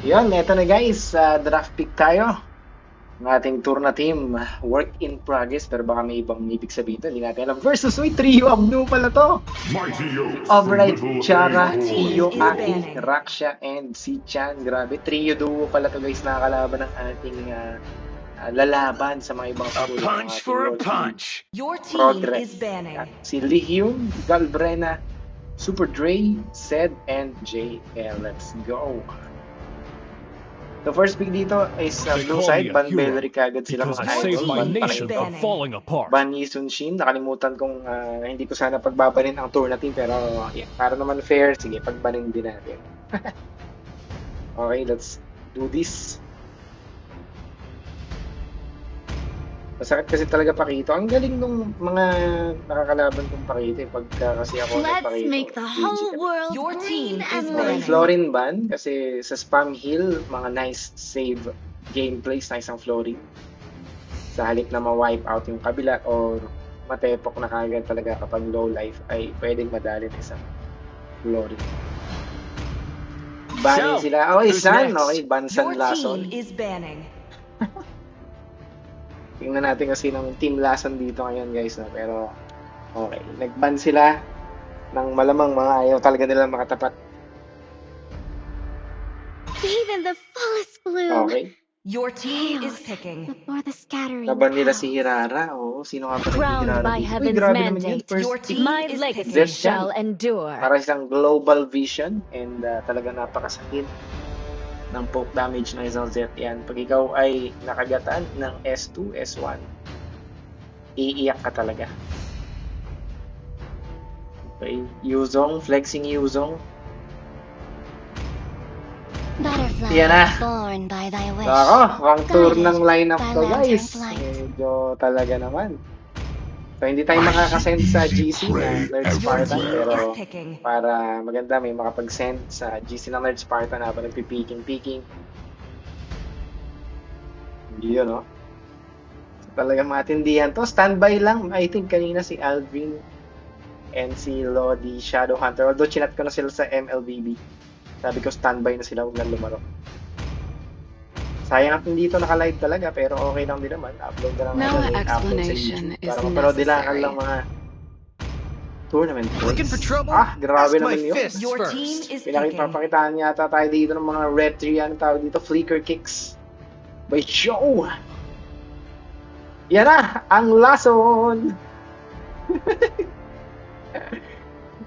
Yun, eto na guys, draft pick tayo. Ng ating tour na team, work in progress, pero baka may ibang ibig sabihin ito, hindi natin alam. Versus, uy, trio of new pala to. Mighty Si Oaks from Override, Little Chara, Egg Iyo, Boy. Aki, Raksha, and si Chan. Grabe, trio duo pala to guys, nakakalaban ng ating lalaban sa mga ibang A school ng punch ating for a World Team punch. Your team Progress. is banning. At si Lee Hyun, Galbrena, Super Dre, Zed, and JL. Let's go. The first pick dito is They blue call side, me a Ban hero Bellery kagad sila because mga I idol. saved my Ban nation Pakito, from falling apart. Ban Yisun Shin. Nakalimutan kong hindi ko sana pagbabanin ang tour natin, pero yeah, para naman fair, sige, pagbanin din natin. Okay, let's do this. Masakit kasi talaga Pakito. Ang galing nung mga nakakalaban kong Pakito pagka kasi ako Let's nagpakito. make the whole world Your team green is and Okay, banning. living. Florin Ban kasi sa spam heal, mga nice save gameplays, nice ang Florin. Sa halip na ma-wipe out yung kabila or matepok na kagad talaga kapag low life ay pwedeng madali na isang Florin. Banin So, sila. Okay, who's San. next? Okay, Bansan Your Lason. team is banning. Tingnan natin kasi ng Team Lason dito ngayon guys. No? Pero okay, nag-ban sila ng malamang mga ayaw talaga nila makatapat. Bathe in the fullest bloom. Okay. Your team is Chaos picking. before the scattering Laban nila si clouds. Hirara. Oo, sino nga pala si Crowned Hirara by dito? Uy, heaven's grabe naman yan. mandate, First Your pick. team my is legacy picking. Zed shall yan. endure. Para isang global vision and talaga napakasakit ng poke damage ng isang Zed yan. Pag ikaw ay nakagatan ng S2, S1, iiyak ka talaga. Okay, Yuzong, flexing Yuzong. Butterfly Yan na. born by thy wish. Ako, ang tour ng lineup by ko lantern guys. flight. Medyo talaga naman. So hindi tayo makakasend sa GC na Nerd Spartan, pero Is picking. para maganda may makapag-send sa GC ng Nerd Spartan habang nagpipiking-piking. Hindi yun, no? So, talaga matindihan to. Standby lang. I think kanina si Alvin and si Lodi Shadowhunter. Although chinat ko na sila sa MLBB. Sabi ko standby na sila, huwag na lumaro. Sayang at hindi ito naka-live talaga, pero okay lang din naman. Upload na lang No natin, upload sa explanation YouTube. is Para mapanood nila necessary. lang mga tournament Looking points. for trouble? Grabe Ask my naman yun. fists Your first. team is picking. Pinakipapakitaan yata tayo dito ng mga red tree, ano tawag dito, flicker kicks. By Joe! Yan na, ang Lason!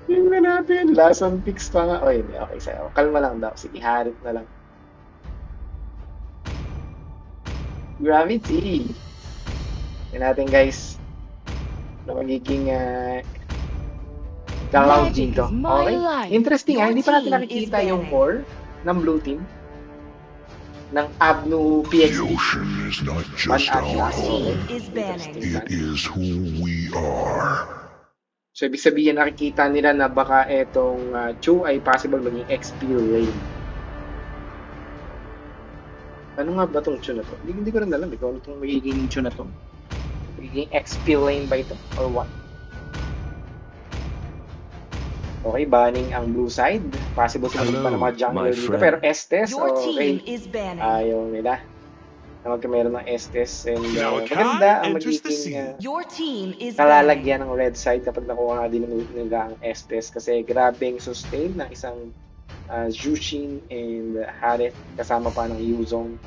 Tingnan natin, Lason picks pa nga. O, hindi, okay sa'yo. Kalma lang daw, sige, harit na lang. Gravity! Tingnan natin guys. Ano magiging galaw Magic dito. is my Okay? life. Interesting Your hindi pa natin team nakikita is yung banning. core ng blue team ng Abnu PXD. The ocean is not Ban just our Your Abnu. team home. is banning. It is who we are. So, ibig sabihin nakikita nila na baka etong Chu ay possible maging XP lane. Ano nga ba itong Chu na to? Hindi ko rin alam. Ikaw ano itong magiging Chu na to? Magiging XP lane ba ito? Or what? Okay, banning ang blue side. Possible sila Hello, pa ng mga jungler my dito. friend. Pero Estes, Your okay. team is banning. Ayaw nila. Na magkameron ng Estes. And Malachi maganda ang enters the magiging scene. Your team is banning. nalalagyan ng red side kapag nakuha nga din nila ang Estes. Kasi grabing sustain ng isang Jushin and Harith kasama pa ng Yuzong.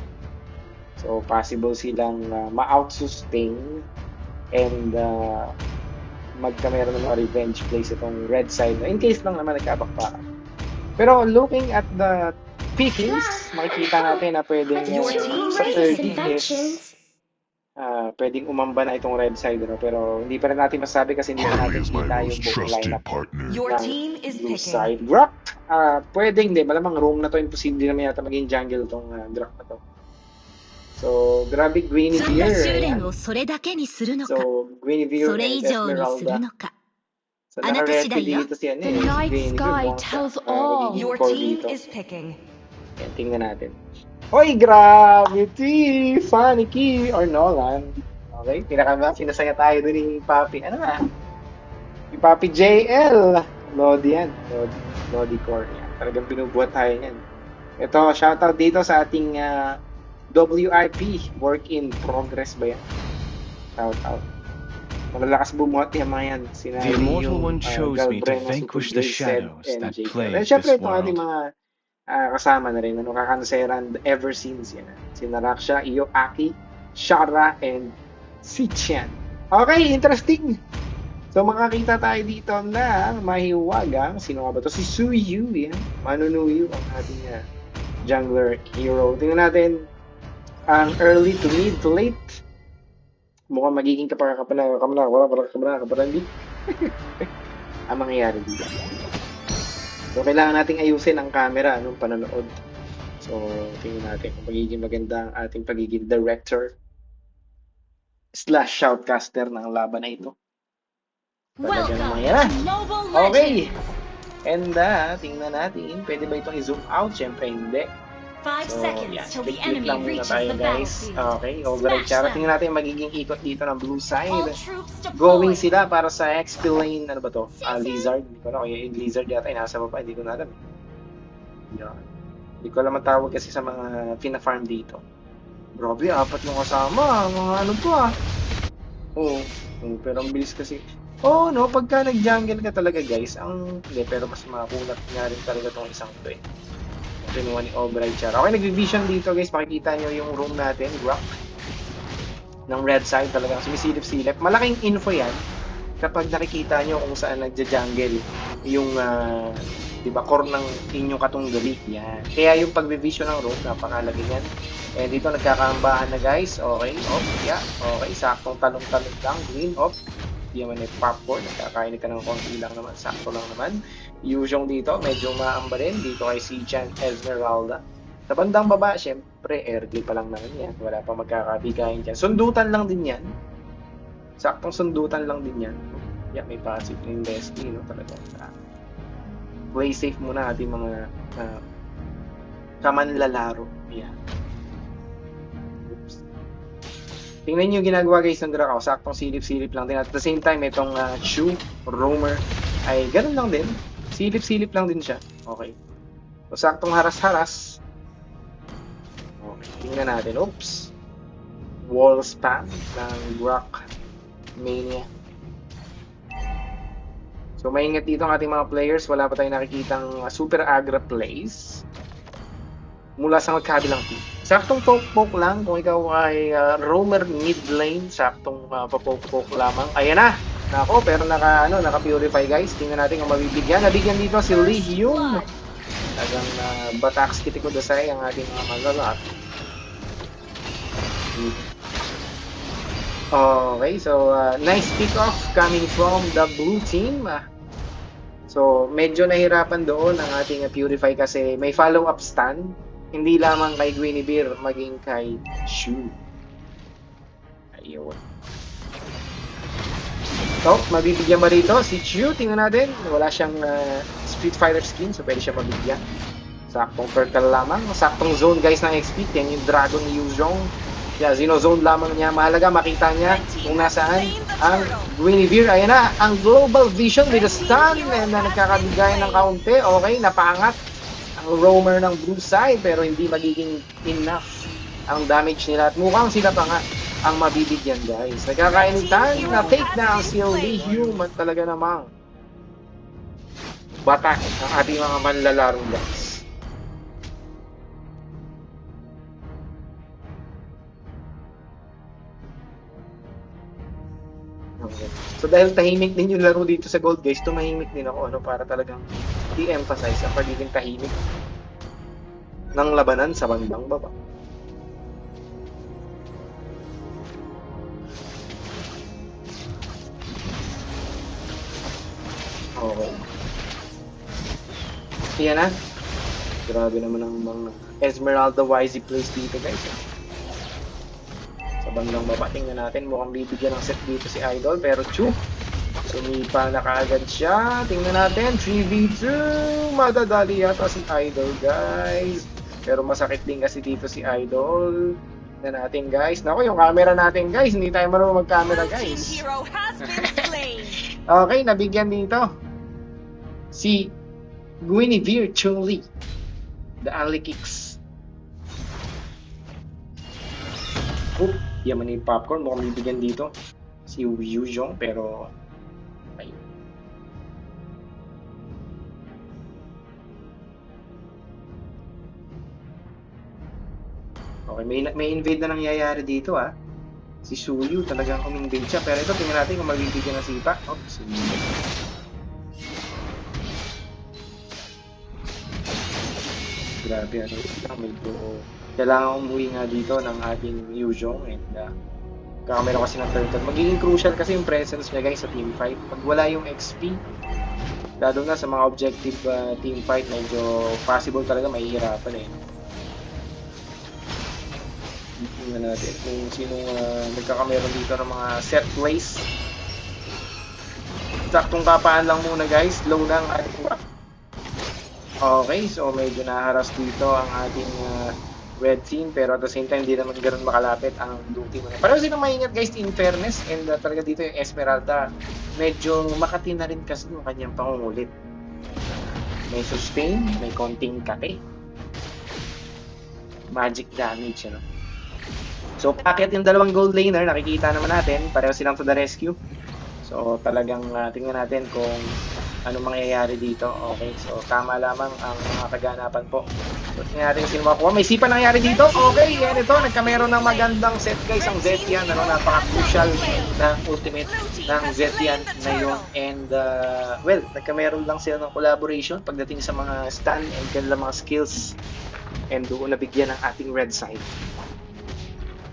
So possible silang ma-out-sustain and magkameron ng mga revenge plays itong red side. In case lang naman nagkabakbaka. Pero looking at the pickings, makikita natin na pwedeng Your team sa is 30 infections. pwedeng umamba na itong red side, no? Pero hindi pa rin natin masabi kasi hindi pa Harvey natin is my kita yung most buong trusted lineup partner. Your ng team is blue picking. side. Grok, pwedeng hindi. Malamang roam na to. Imposible naman yata maging jungle tong Grok na to. So, grabe Guinevere. 修練 Ayan. をそれだけにするのか、 So, Guinevere それ and 以上にする Esmeralda. のか。 So, あなた次 naka-red 第よ。 dito si ano The si night Guinevere. sky Bongga. tells Magiging all. Your core team dito. is picking. Yan, tingnan natin. Hoy, Gravity! Funny or Nolan. Okay, sinasaya tayo dun ni Papi. Ano nga? Si Papi JL. Lodi yan. Lodi Core yan. Talagang binubuhat tayo yan. Ito, shoutout dito sa ating WIP, work in progress ba yan? Shoutout. Malalakas bumuhat yung mga yan. Sina The immortal yung one chose me to Galbreno, vanquish Super the J, Zed, shadows and that Jacob. plague And syempre this itong ating world. mga kasama na rin, kakanseran ever since yan. Sina Raksha, Iyo, Aki, Shara, and Sichian. Okay, interesting. So makakita tayo dito na mahiwagang, sino nga ba to? Si Suyu, yan. Manunuyu ang ating jungler hero. Tingnan natin ang early to mid to late. Mukhang magiging kapala-hindi. Ang mangyayari dito. So kailangan nating ayusin ang camera nung panonood. So tingnan natin kung magiging maganda ang ating pagiging director / shoutcaster ng laban na ito. Talaga Welcome naman yan. to Mobile Okay. Legends. And tingnan natin, pwede ba itong i-zoom out? Siyempre hindi. 5 So, seconds yan. till the Click enemy lang muna reaches tayo, the guys. battlefield. Okay, override Smash chara. them. Tingnan natin yung magiging ikot dito ng blue All side. troops Going deployed. sila para sa XP lane, ano ba to? Lizard. Hindi ko na, yung Lizard yata ay nasa baba, hindi ko na alam. Yan. Hindi ko alam ang tawag kasi sa mga pina-farm dito. Grabe, 4 yung kasama. Mga ano to Oo. Pero ang bilis kasi. No, pagka nag-jungle ka talaga guys, hindi, pero mas makulat nga rin talaga tong isang to Kinuha ni Override Chara. Okay, nag-vision dito guys, makikita nyo yung room natin, Rock. Ng red side talagang sumisilip-silip. Malaking info yan kapag nakikita nyo kung saan nagja-jungle yung, diba, core ng inyong katunggali. Yan. Kaya yung pag-vision ng room, napakalagi yan. And dito nagkakaambahan na guys. Okay, off, yeah. Okay, saktong talong-talong lang. Green, off. Hindi naman may popcorn. Nagkakain ka ng konti lang naman. Sakto lang naman. Yusyong dito, medyo maamba rin. Dito kay Sichan Esmeralda. Sa bandang baba, syempre, airplay pa lang naman yan. Wala pa magkakabigayin dyan. Sundutan lang din yan. Saktong sundutan lang din yan. Yeah, may passive in Destiny, no? Talaga. Play safe muna ating mga kamanlalaro. Yeah. Oops. Tingnan nyo yung ginagawa guys ng Drakaw. Saktong silip-silip lang din. At the same time, itong Shu, Roamer, ay ganun lang din. Silip-silip lang din siya. Okay. So, saktong haras-haras. Okay. Tingnan natin. Oops. Wall spam ng Rock Mania. So, maingat dito ang ating mga players. Wala pa tayong nakikitang super agra plays mula sa magkabilang team. Saktong poke-poke lang kung ikaw ay roamer mid lane, saktong papoke-poke lamang. Ayan na. Nako, pero naka-purify guys. Tingnan natin kung mabibigyan. Nabigyan dito si Lee Hyun. Talagang bataks kitiko dasay ang ating mga magalat. Okay, so nice pick-off coming from the blue team. So, medyo nahirapan doon ang ating purify kasi may follow-up stun. Hindi lamang kay Guinevere, maging kay Shu. Ayun. So, mabibigyan ba rito si Shu? Tingnan natin. Wala siyang Street Fighter skin, so pwede siya mabigyan. Saktong turtle lamang. Saktong zone guys ng XP. Yan yung Dragon Yuzhong. Yeah, Zone lamang niya. Mahalaga makita niya kung nasaan ang Guinevere. Ayan na, ang Global Vision with a stun. And nagkakabigay ng kaunti. Okay, napangat ang roamer ng blue side pero hindi magiging enough ang damage nila at mukhang sila pa nga ang mabibigyan guys. Nagkakainitan na take down si Lee Human talaga namang batak ang ating mga manlalaro guys. Okay. So dahil tahimik din yung laro dito sa Gold guys, tumahimik din ako para talagang i-emphasize ang pagiging tahimik ng labanan sa bandang baba. Okay. Yan na. Grabe naman ang mga Esmeralda YZ plays dito guys. Sa bandang baba, tingnan natin. Mukhang bibigyan ng set dito si Idol. Pero sumipa na kaagad siya. Tingnan natin. 3v2. Madadali yata si Idol guys. Pero masakit din kasi dito si Idol. Tingnan natin guys. Naku, yung camera natin guys. Hindi tayo marunong mag-camera guys. Okay, nabigyan dito si Guinevere Chun-Li. The alley kicks. Oh, yaman na yung popcorn. Mukhang bibigyan dito si Yu Zhong, pero ayun. Okay, may invade na nangyayari dito ah. Si Suyu talagang uminvade siya. Pero ito, tingnan natin kung magbibigyan ng sipa. Oh, sige. Grabe, ano lang, medyo kailangan umuwi nga dito ng ating Yu Zhong and kakamera kasi ng turtle. Magiging crucial kasi yung presence niya guys sa team fight. Pag wala yung XP, lalo na sa mga objective team fight, medyo possible talaga mahihirapan eh. Tingnan natin kung sinong nagkakamera dito ng mga set plays. Saktong kapaan lang muna guys, low lang ating. Okay, so medyo naharas dito ang ating red team, pero at the same time hindi naman ganoon makalapit ang blue team. Pareho silang maingat guys in fairness, and talaga dito yung Esmeralda medyo makati na rin kasi yung kanyang pangungulit. May sustain, may konting kape. Magic damage, ano. So packet yung dalawang gold laner, nakikita naman natin, pareho silang to the rescue. So talagang tingnan natin kung ano mangyayari dito. Okay, so tama lamang ang mga kaganapan po. So tingnan natin sino makuha. May sipa nangyayari dito. Okay, yan ito. Nagkameron ng magandang set guys ang Zetian. Ano, napaka-crucial na ultimate ng Zetian na yun. And well, nagkameron lang sila ng collaboration pagdating sa mga stun and kanilang mga skills. And doon nabigyan ng ating red side.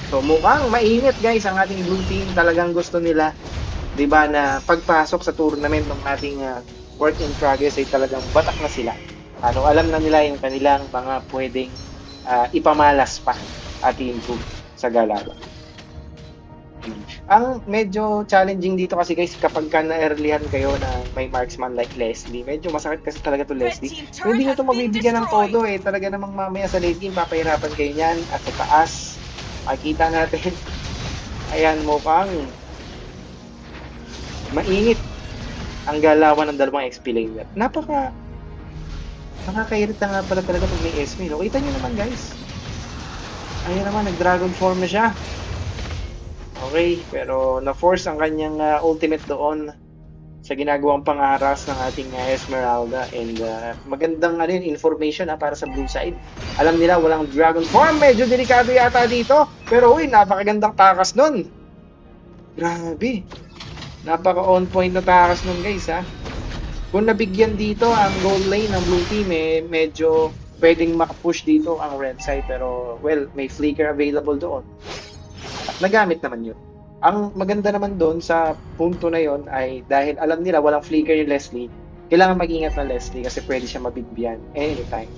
So mukhang mainit guys ang ating blue team. Talagang gusto nila, 'di ba, na pagpasok sa tournament ng ating work in progress ay talagang batak na sila. Ano, alam na nila yung kanilang mga pwedeng ipamalas pa at improve sa galawan. Ang medyo challenging dito kasi guys, kapag ka na-earlyhan kayo na may marksman like Leslie, medyo masakit kasi talaga to Leslie. So, hindi nyo ito mabibigyan ng todo eh. Talaga namang mamaya sa late game, papahirapan kayo niyan. At sa taas, makikita natin, ayan, mukhang mainit ang galawan ng dalawang XP laner. Nakakairita nga pala talaga pag may Esme. No? Kita nyo naman guys. Ayan naman, nag-dragon form na siya. Okay, pero na-force ang kanyang ultimate doon sa ginagawang pangaras ng ating Esmeralda. And magandang information para sa blue side. Alam nila walang dragon form. Medyo delikado yata dito. Pero uy, napakagandang takas nun. Grabe. Napaka on point na takas nun guys ha. Kung nabigyan dito ang gold lane ng blue team medyo pwedeng makapush dito ang red side, pero well, may flicker available doon. At nagamit naman yun. Ang maganda naman doon sa punto na yon ay dahil alam nila walang flicker yung Leslie, kailangan mag-ingat na Leslie kasi pwede siya mabigyan anytime.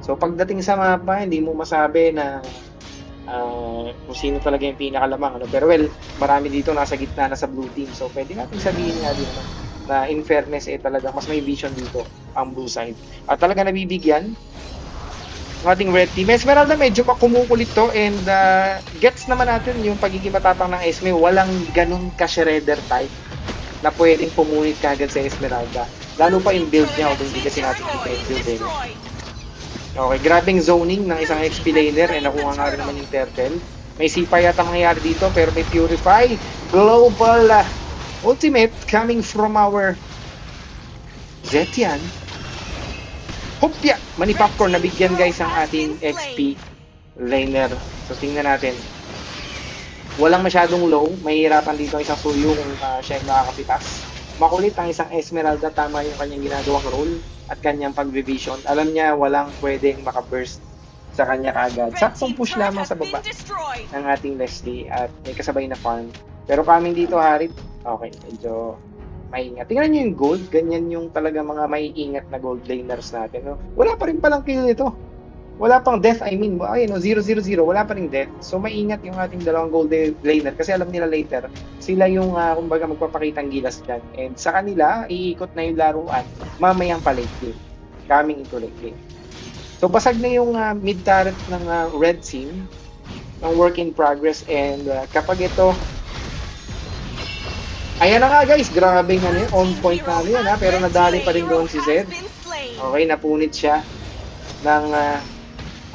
So pagdating sa mapa, hindi mo masabi na kung sino talaga yung pinakalamang, ano. Pero well, marami dito nasa gitna na sa blue team, so pwede natin sabihin nga dito na in fairness talaga mas may vision dito ang blue side at talaga nabibigyan ng ating red team. Esmeralda medyo makumukulit to, and gets naman natin yung pagiging matapang ng Esme. Walang ganun ka-shredder type na pwedeng pumunit kagad sa Esmeralda, lalo pa yung build niya, although hindi kasi natin kita yung build eh. Okay, grabing zoning ng isang XP laner, and nakuha nga rin naman yung turtle. May sipa yata mangyayari dito, pero may purify. Global ultimate coming from our Zetian. Hopya! Mani popcorn, nabigyan guys ang ating XP laner. So tingnan natin. Walang masyadong low. Mahihirapan dito ang isang Suyu kung siya yung nakakapitas. Makulit ang isang Esmeralda, tama yung kanyang ginagawang role at kanyang pag-vision. Alam niya walang pwedeng makaburst sa kanya kagad. Saktong push lamang sa baba ng ating Leslie at may kasabay na farm. Pero coming dito, Harit, okay, medyo maingat. Tingnan nyo yung gold, ganyan yung talaga mga maiingat na gold laners natin. No? Wala pa rin palang kill nito. Wala pang death, I mean, ayun, 0-0-0, wala pa rin death. So maingat yung ating dalawang gold laner kasi alam nila later, sila yung kumbaga magpapakitang gilas dyan. And sa kanila, iikot na yung laruan mamayang pa late game. Coming into late game. So basag na yung mid turret ng red team, ng work in progress, and kapag ito, ayan na nga guys, grabe nga on point na yan pero nadali pa rin doon si Zed. Okay, napunit siya ng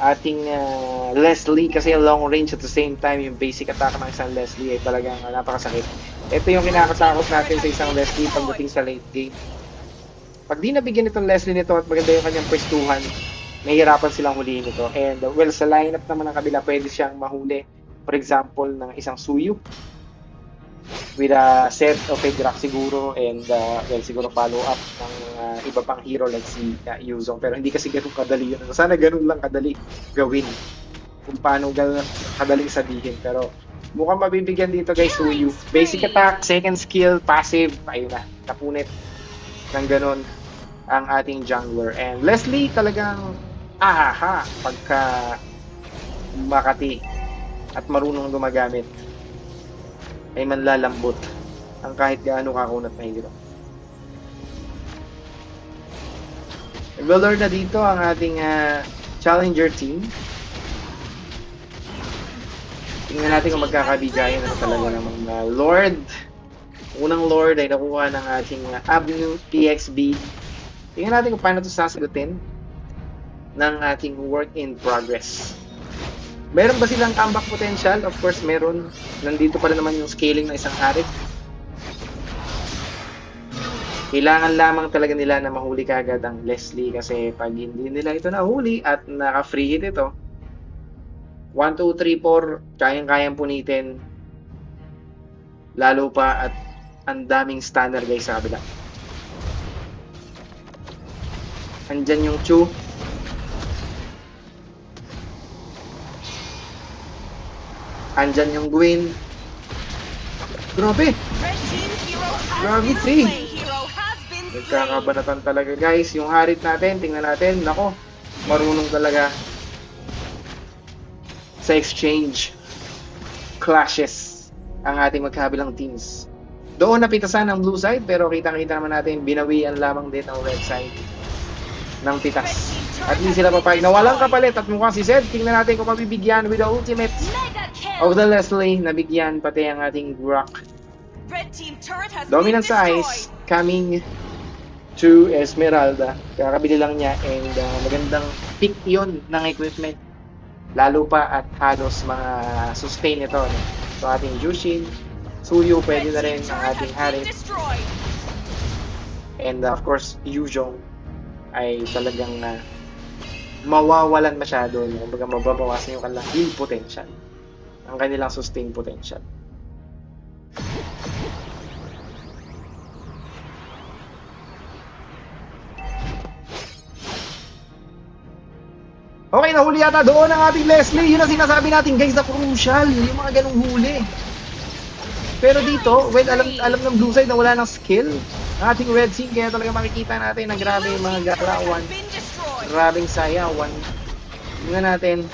ating Leslie kasi long range at the same time yung basic attack ng isang Leslie ay talagang napakasakit. Ito yung kinakatakot natin sa isang Leslie pagdating sa late game. Pag di nabigyan itong Leslie nito at maganda yung kanyang pwestuhan, nahihirapan silang huliin ito. And well, sa lineup naman ng kabila, pwede siyang mahuli. For example, ng isang Suyu with a set of a Drak siguro and well, siguro follow up ng iba pang hero like si Yuzong. Pero hindi kasi ganun kadali yun. Sana ganun lang kadali gawin kung paano ganun kadaling sabihin. Pero mukhang mabibigyan dito guys Suyu. Basic attack, second skill, passive, ayun na, napunit ng ganun ang ating jungler. And Leslie talagang pagka makati at marunong gumagamit ay manlalambot ang kahit gaano kakunat na hero. Nag-lord na dito ang ating challenger team. Tingnan natin kung magkakabigayan na talaga namang Lord. Unang Lord ay nakuha ng ating Avenue PXB. Tingnan natin kung paano ito sasagutin ng ating work in progress. Meron ba silang comeback potential? Of course, meron. Nandito pa rin naman yung scaling ng isang Harit. Kailangan lamang talaga nila na mahuli kagad ang Leslie kasi pag hindi nila ito nahuli at naka-free hit ito, 1, 2, 3, 4, kayang-kayang punitin. Lalo pa at ang daming stunner guys sa kabila. Andyan yung Chu. Andyan yung Gwen. Grabe! Grabe, 3! Nagkakabanatan talaga guys. Yung Harit natin, tingnan natin. Nako, marunong talaga sa exchange clashes ang ating magkabilang teams. Doon napitasan ang blue side pero kitang-kita naman natin binawian lamang din ang red side ng pitas. At hindi sila papayag na walang kapalit at mukhang si Zed. Tingnan natin kung mabibigyan with the ultimate of the Leslie. Nabigyan pati ang ating Brock. Dominant sa ice coming to Esmeralda. Kakabili lang niya and magandang pick yun ng equipment. Lalo pa at halos mga sustain ito. No? So ating Jushin, Suyu, pwede na rin ang ating Harit. And of course, Yuzong ay talagang mawawalan masyado. No? Kumbaga mababawasan yung kanilang heal potential. Ang kanilang sustain potential. Okay, nahuli yata doon ang ating Leslie. Yun ang sinasabi natin guys na crucial. Yung mga ganung huli. Pero dito, well, alam ng blue side na wala ng skill. Ang ating red scene, kaya talaga makikita natin na grabe yung mga galawan. Grabing saya, 1. Tingnan natin.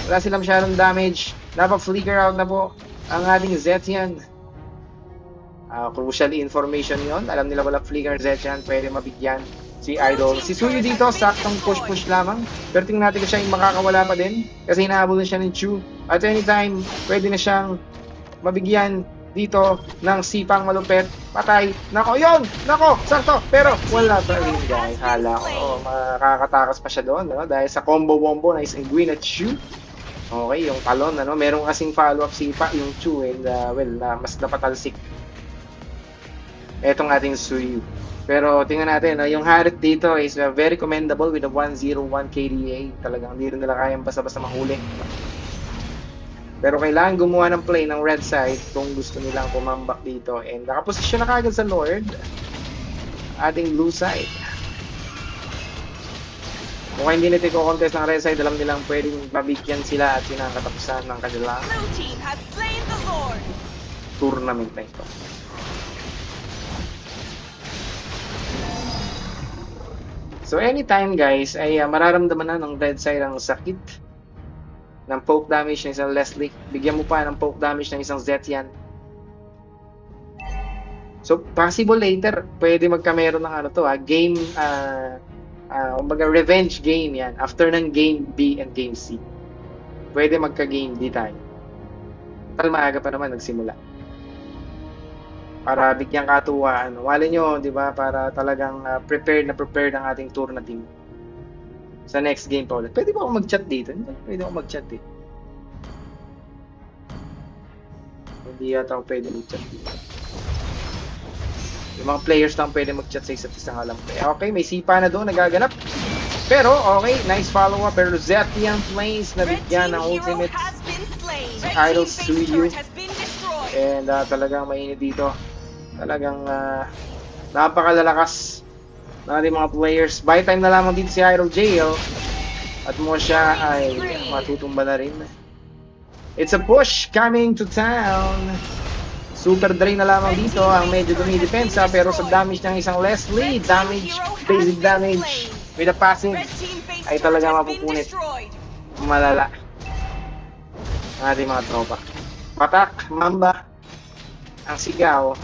Wala silang masyadong damage. Napag-flicker out na po ang ating Zetian. Crucial information yon. Alam nila wala flicker Zetian. Pwede mabigyan si Idol. Si Suyu dito, saktong push-push lamang. Pero tingnan natin kung siya yung makakawala pa din. Kasi hinahabol na siya ng Chu. At anytime, pwede na siyang mabigyan dito ng sipang malupet. Patay. Nako, yun! Nako, sakto. Pero wala pa rin guys. Hala ko, makakatakas pa siya doon. No? Dahil sa combo-wombo na isang Gwyn at Chu. Okay, yung talon. Ano? Merong kasing follow-up sipa yung Chu. And well, mas napatalsik etong ating Suyu. Pero tingnan natin, yung Harit dito is very commendable with a 101 KDA. Talagang hindi rin nila kayang basta-basta mahuli. Pero kailangan gumawa ng play ng red side kung gusto nilang kumambak dito. And nakaposisyon na kagad sa Lord ating blue side. Kung hindi nito i-contest ng red side, alam nilang pwedeng mabigyan sila at sinakatapusan ng kanilang tournament na ito. So anytime guys ay mararamdaman na ng red side ang sakit ng poke damage ng isang Leslie. Bigyan mo pa ng poke damage ng isang Zetian. So possible later pwede magkameron ng ano to game kumbaga revenge game yan after ng game B and game C. Pwede magka-game D tayo. Tal maaga pa naman nagsimula. Para bigyan katuwaan. Wala nyo, di ba? Para talagang prepared ang ating tour na team. Sa next game pa ulit. Pwede ba ako mag-chat dito? Pwede ako mag-chat eh. Hindi yata ako pwede mag-chat dito. Yung mga players lang pwede mag-chat sa isa't isang alam ko. Okay, may sipa na doon, nagaganap. Pero, okay, nice follow-up. Pero Zetian Flames na bigyan ng ultimate si Idol Suyu. And talagang mainit dito. Talagang napakalalakas ng ating mga players. By time na lamang dito si Idol Jail. At mo siya ay matutumba na rin. It's a push coming to town. Super drain na lamang dito ang medyo dumidepensa. Pero sa damage ng isang Leslie, basic damage with a passive ay talaga mapupunit. Malala ang ating mga tropa. Patak, Mamba ang sigaw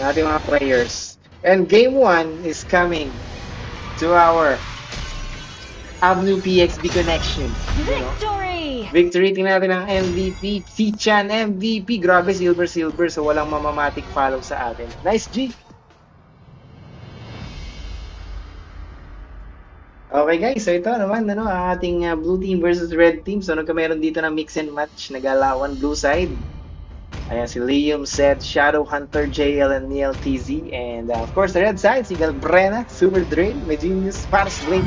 ng ating mga players. And game 1 is coming to our WPXB connection. Victory! Victory, tingnan natin ang MVP. Si-chan MVP. Grabe, silver. So walang mamamatic follow sa atin. Nice, G! Okay guys, so ito naman ang ating blue team versus red team. So nagkameron dito ng mix and match. Nag-alawan blue side. Ayan si Liam, Seth, Shadow Hunter, JL, and Neil TZ. And of course, the red side, si Galbrena, Super Drain, Megenius, Pars Blade.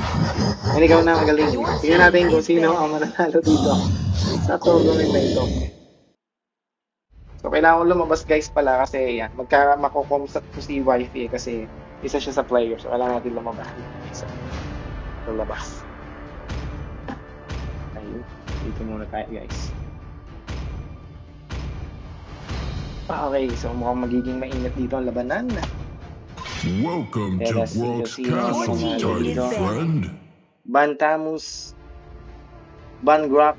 And ikaw na magaling. Tingnan natin kung sino ang mananalo dito sa tournament na ito. So kailangan ko lumabas guys pala kasi yan, makukomsat ko si Wifey kasi isa siya sa player. So kailangan natin lumabas. So, labas. Ayun, dito muna tayo guys. Okay, so mukhang magiging mainit dito ang labanan. Welcome to Brock's Castle, tiny friend. Bantamus, Bangrock.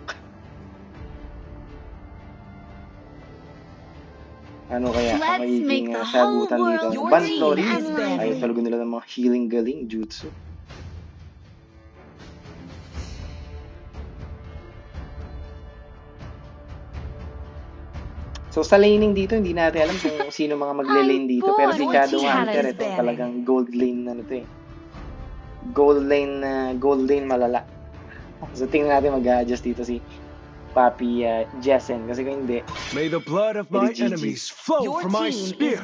Ano kaya ang magiging sagutan dito? Bantlori. Ay, talaga nila ng mga healing galing, jutsu. So sa laning dito, hindi natin alam kung sino mga magle-lane dito. Pero si Shadow Hunter, ito talagang gold lane na nito eh. Gold lane malala. So tingnan natin mag-adjust dito si Papi Jessen. Kasi kung hindi, may the blood of my enemies flow from my spear.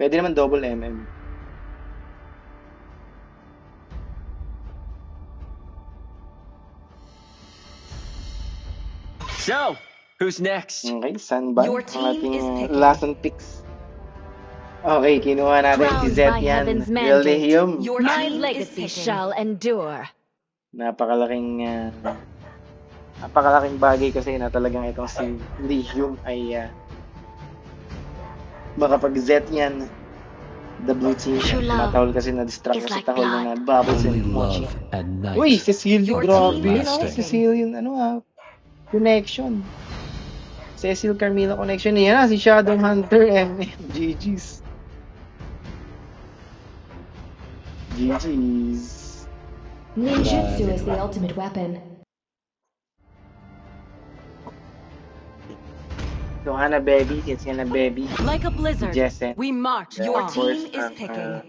Pwede naman double MM. So, who's next? Okay, Sanban, ang ating last on picks. Okay, kinuha natin si Zetian Wilhelm. My legacy shall endure. Napakalaking bagay kasi na talagang itong si Lihium ay makapag Zetian the blue team. Matahol kasi na-distract kasi tahol na Bubbles and Mochi. Uy, Cecilio, grabe. Cecilian, connection. Cecil Carmilo connection. Yan si Shadow Hunter GG's. Ninjutsu is the ultimate weapon. So Hana Baby, it's Hana Baby. Like a blizzard, Jessen. we march. Your team is picking.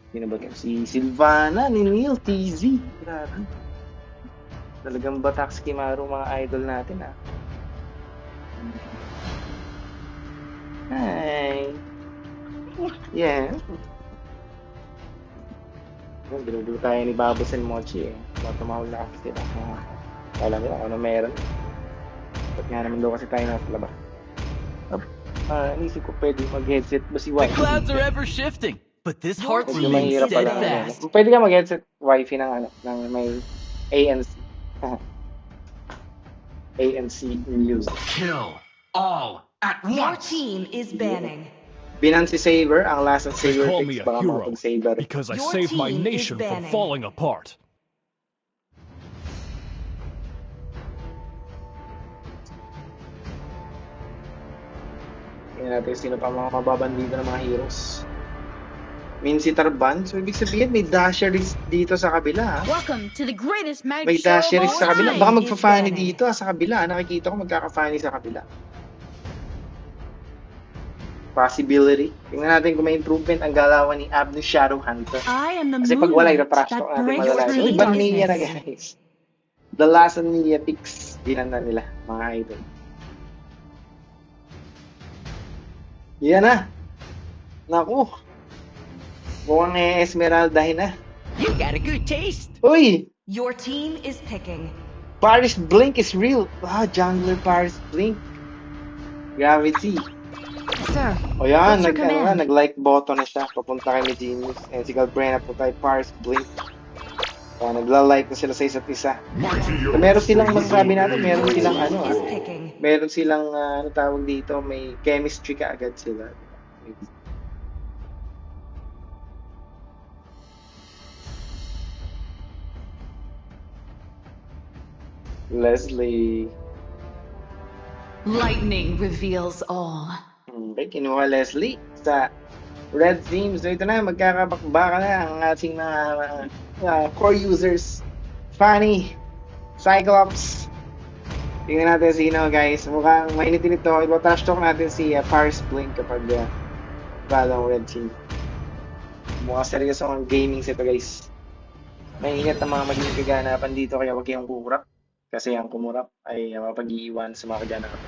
Sino ba si Silvana ni Neil TZ. Grabe. Talagang batak si Kimaru mga idol natin Hi. Yeah. Binubulo tayo ni Babos and Mochi tumahol na kasi sila. Alam nila ano meron. Ba't nga naman daw kasi tayo nasa labas. Inisip ko pwede mag-headset ba si Wifi. The clouds are ever shifting, but this heart remains steadfast. Pwede ka mag-headset Wifi ng may ANC. ANC music. Kill all at once. Your team is banning. Binan si Saber, ang last ng They Saber call picks, me a baka hero makapag-Saber. because I Your saved my team is nation from banning. falling apart. Tingnan natin sino pa mga mababandido ng mga heroes. Si Tarban, so ibig sabihin may dasheries dito sa kabila. Welcome to the greatest magic May show of dasheries all sa kabila. time. Baka magfa-funny dito sa kabila. Nakikita ko magkaka-funny sa kabila. possibility. Tingnan natin kung may improvement ang galawan ni Abnu Shadow Hunter. Kasi pag wala, i-trash talk natin malala. So, Vanilla na guys. The last Vanilla picks. Ginanda nila, mga idol. Yan na. Naku. Mukhang Esmeraldahin na. You got a good taste. Uy! Your team is picking. Paris Blink is real. Ah, jungler Paris Blink. Gravity. Sir, O yan, what's your command? nag-like button na siya. Papunta kay Genius. And si Galbrena po tayo, Paris Blink. Kaya nagla-like na sila sa isa't isa. So, meron silang masasabi natin, meron silang ano Is picking. meron silang ano tawag dito, may chemistry kaagad sila. Leslie. Lightning reveals all. Okay, kinuha Leslie sa Red Team. So ito na, magkakabakbaka na ang ating mga core users. Fanny, Cyclops. Tingnan natin sino guys. Mukhang mainitin ito. Iba-trash talk natin si Paris Blink kapag balong Red Team. Mukhang seryoso ang gaming set guys. Maingat ang mga magiging kaganapan dito kaya huwag kayong kukurap. Kasi ang kumurap ay mapag-iiwan sa mga kaganapan.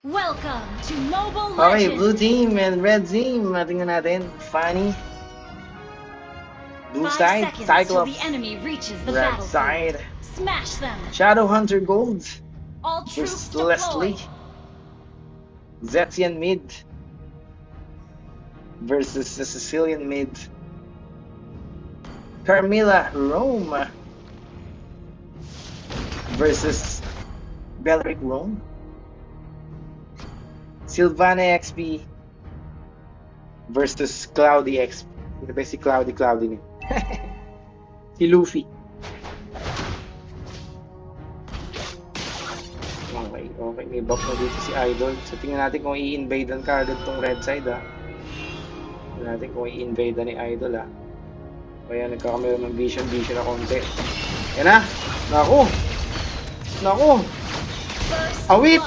Welcome to Mobile Okay, Legends. blue team and red team. Tingnan natin. Fanny. Blue 5 side, seconds till Cyclops. the enemy reaches the Red battlefield. side, Smash them. Shadow Hunter Gold All troops versus Leslie. deployed. Zetzian mid versus the Sicilian mid. Carmilla Rome versus Belric Rome. Sylvana XP versus Cloudy XP. Ito ba si Cloudy niya? Si Luffy. Okay, may buff na dito si Idol. So tingnan natin kung i-invade ka agad tong red side Tingnan natin kung i-invade ni Idol Kaya nagkakamera ng vision na konti. Yan na! Naku! Awit!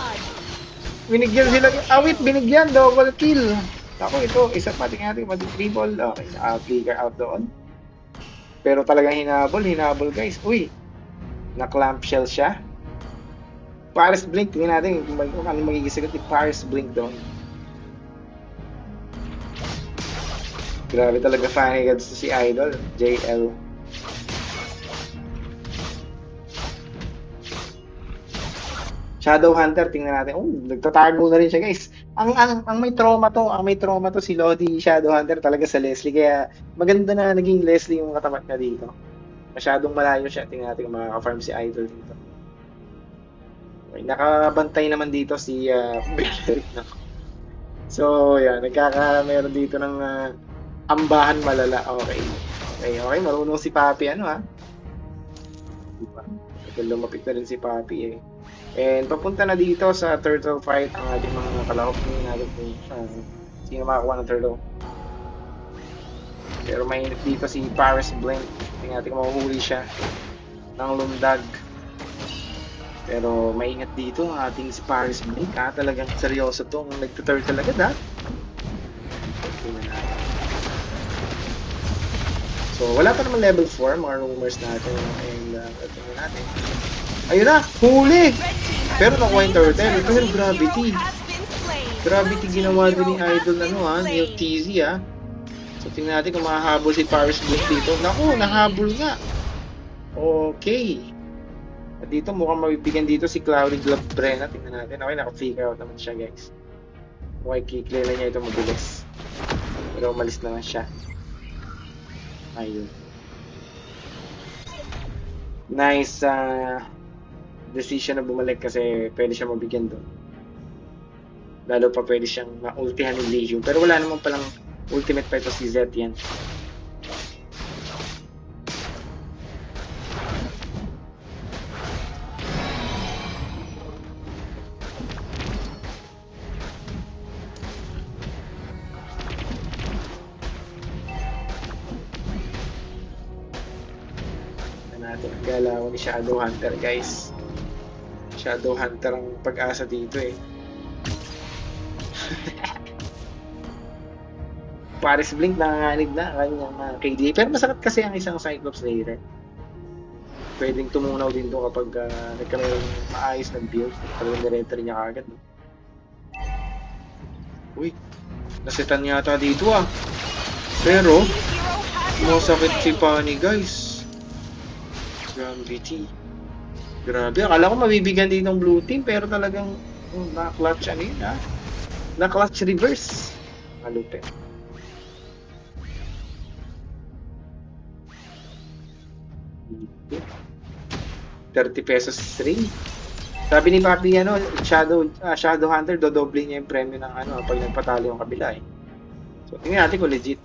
Binigyan sila. Awit! Binigyan! Double kill! Naku, ito. Isa pa. Tingnan natin. Triple. Okay. Flicker out doon. Pero talagang hinabol guys. Uy! Na-clamshell siya. Paris Blink, tingnan natin kung ano magiging sagot ni Paris Blink doon. Grabe talaga funny gods to si Idol, JL. Shadow Hunter, tingnan natin. Oh, nagtatago na rin siya, guys. Ang may trauma to si Lodi Shadow Hunter talaga sa Leslie, kaya maganda na naging Leslie yung katapat niya dito. Masyadong malayo siya. Tingnan natin kung makaka-farm si Idol dito. Okay, nakabantay naman dito si Beleric. So, yan. Meron dito ng ambahan malala. Okay, marunong si Papi, diba? Lumapit na rin si Papi And papunta na dito sa turtle fight ang ating mga kalahok. Tingnan natin kung sino makakuha ng turtle. Pero mainit dito si Paris Blink. Tingnan natin kung mahuhuli siya ng lundag. Pero maingat dito ang ating si Paris Blink. Talagang seryoso to. Nagtuturtle agad So wala pa naman level 4 mga rumors natin. And tingnan natin. Ayun na! Huli! Pero nakuha yung turtle. Pero gravity ginawa din ni Idol Neil TZ So tingnan natin kung makahabol si Paris Blink dito. Naku! Nahabol nga! Okay. At dito mukhang mabibigyan dito si Cloudy Galbrena. Tingnan natin. Okay, naka-figure out naman siya guys. Okay, kiklear na niya ito mabilis. Pero umalis naman siya. Ayun. Nice decision na bumalik kasi pwede siya mabigyan doon. Lalo pa pwede siyang ma-ultihan ni Legion. Pero wala naman palang ultimate pa ito si Zetzian. Galaw ni Shadow Hunter, guys. Shadow Hunter ang pag-asa dito eh. Paris Blink nanganganib na kanyang KDA. Pero masakit kasi ang isang Cyclops later. Pwedeng tumunaw din doon kapag nagkaroon maayos ng build. Talagang niretter niya kagad. No? Uy, nasitan yata dito ah. Pero, masakit si Pani, guys. Gravity. Grabe, akala ko mabibigyan din ng blue team, pero talagang na-clutch ano yun ha. Na-clutch reverse. Malupit. $30 string. Sabi ni Papi, Shadow Hunter, dodoble niya yung premyo ng pag nagpatalo yung kabila eh. So, tingnan natin kung legit.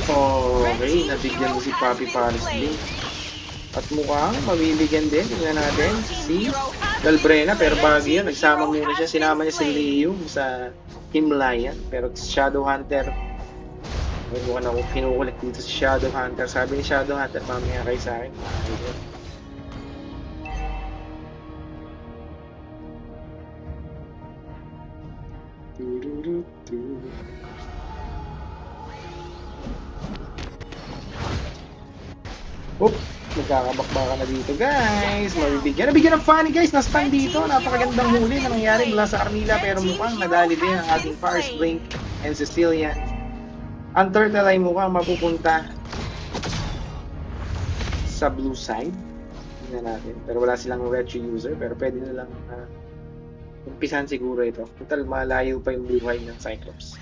Okay, nabigyan mo si Papi Paris Blink. At mukhang mabibigyan din. Tingnan natin si Galbrena, pero bago yan, nagsama muna siya. Sinama niya si Liu sa Himlayan. Pero Shadow Hunter, mukhang ako kinukulit dito si Shadow Hunter. Sabi ni Shadow Hunter, mamaya kayo sa akin. Oop! Magkakabakbaka na dito, guys. Mabibigyan. Nabigyan ng funny, guys. Na-stun dito. Napakagandang huli na nangyari mula sa Carmilla. Pero mukhang nadali din ang ating Paris Blink and Cecilia. Ang turtle ay mukhang mapupunta sa blue side. Tingnan natin. Pero wala silang retro user. Pero pwede na lang umpisan siguro ito. Total, malayo pa yung buhay ng Cyclops.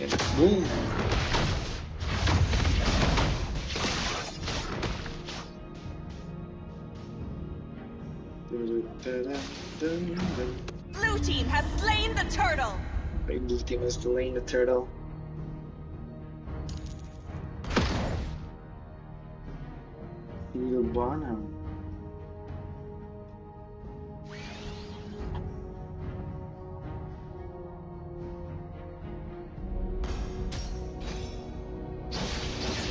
And boom! Blue team has slain the turtle. Blue team has slain the turtle. Silvana.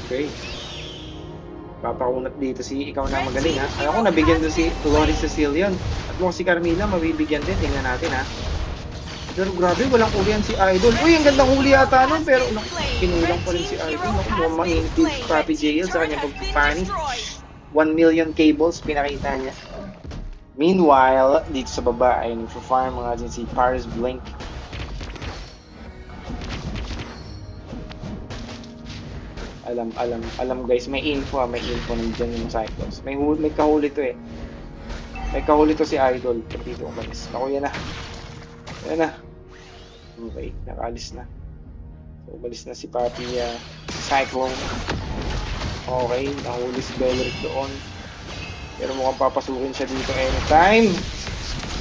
Okay. Papakunat dito si ikaw na magaling ha. Alam ko nabigyan doon si Lori Cecilion. At mukhang si Carmilla mabibigyan din. Tingnan natin ha. Pero grabe, walang ulian si Idol. Uy, ang gandang huli yata nun. Pero kinulang pa rin si Idol. Mukhang mainit si Papi JL sa kanyang pagpipani. 1 million cables pinakita niya. Meanwhile, dito sa baba ay nagpa-farm mga din si Paris Blink. Alam guys, may info nandiyan yung Cyclops. May kahuli to eh. May kahuli to si Idol. Pero dito umalis. Ako yan na. Yan na. Okay, nakaalis na. So, umalis na si Papi Cyclone. Okay, nahuli si Belleric doon. Pero mukhang papasukin siya dito anytime.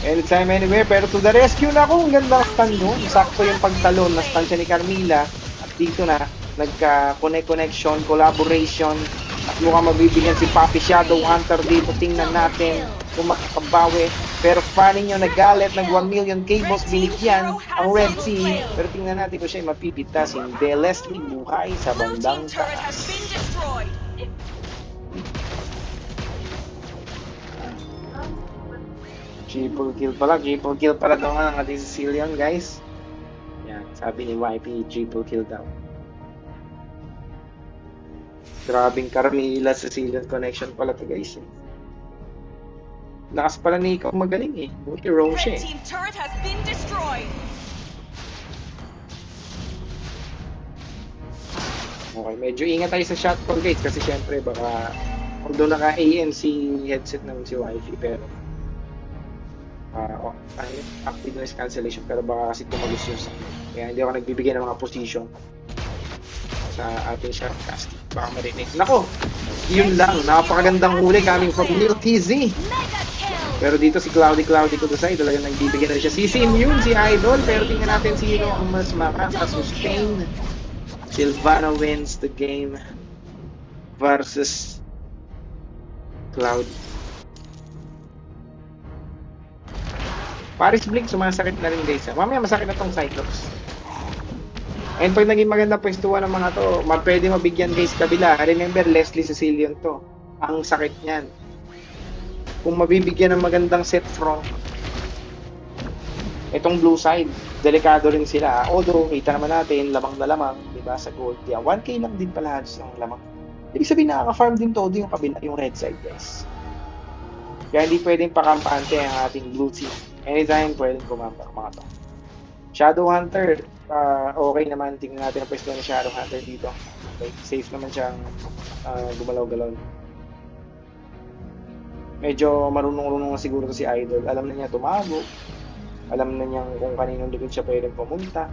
Anytime, anywhere. Pero to the rescue na ako. Ang gandang stun doon. Sakto yung pagtalon. Na-stun siya ni Carmilla. At dito na nagka-connection, collaboration, at mukhang mabibigyan si Papi Shadow Hunter dito. Tingnan natin kung makakabawi. Pero funny nyo, nagalit, nag 1 million cables binigyan ang Red Sea. Pero tingnan natin kung siya mapipitas. Hindi, Leslie buhay sa bandang taas. Triple kill pala daw nga ang ating Cecilion, guys. Yan, sabi ni YP, triple kill daw. Grabing Carmilla Cecilion connection pala to, guys. Lakas pala ni ikaw magaling eh. Buti roam siya eh. Okay, medyo ingat tayo sa shot call, guys, kasi syempre baka although naka ANC headset naman si Wi-Fi, pero active noise cancellation, pero baka kasi tumagos yung sound. Kaya hindi ako nagbibigay ng mga position sa ating shotcast. Baka marinig. Nako! Yun lang. Napakagandang huli coming from Lil TZ. Pero dito si Cloudy Kudasai, talagang nagbibigyan na rin siya. Si Immune, si Idol. Pero tingnan natin sino ang mas makaka-sustain. Silvana wins the game versus Cloud. Paris Blink, sumasakit na rin guys. Mamaya masakit na tong Cyclops. And pag naging maganda pwestuhan ng mga to, pwede mabigyan guys kabila. Remember, Leslie Sicilian to. Ang sakit niyan. Kung mabibigyan ng magandang set front, itong blue side, delikado rin sila. Although, kita naman natin, lamang na lamang, diba, sa gold. Yeah, 1k lang din pala halos ng lamang. Ibig sabihin, nakaka-farm din todo yung kabila, yung red side guys. Kaya hindi pwedeng pakampante ang ating blue team. Anytime pwedeng kumampa mga to. Shadow Hunter, okay naman. Tingnan natin ang pwesto ng Shadow Hunter dito. Okay, safe naman siyang gumalaw-galaw. Medyo marunong-runong na siguro to si Idol. Alam na niya tumago. Alam na niya kung kaninong likod siya pwedeng pumunta.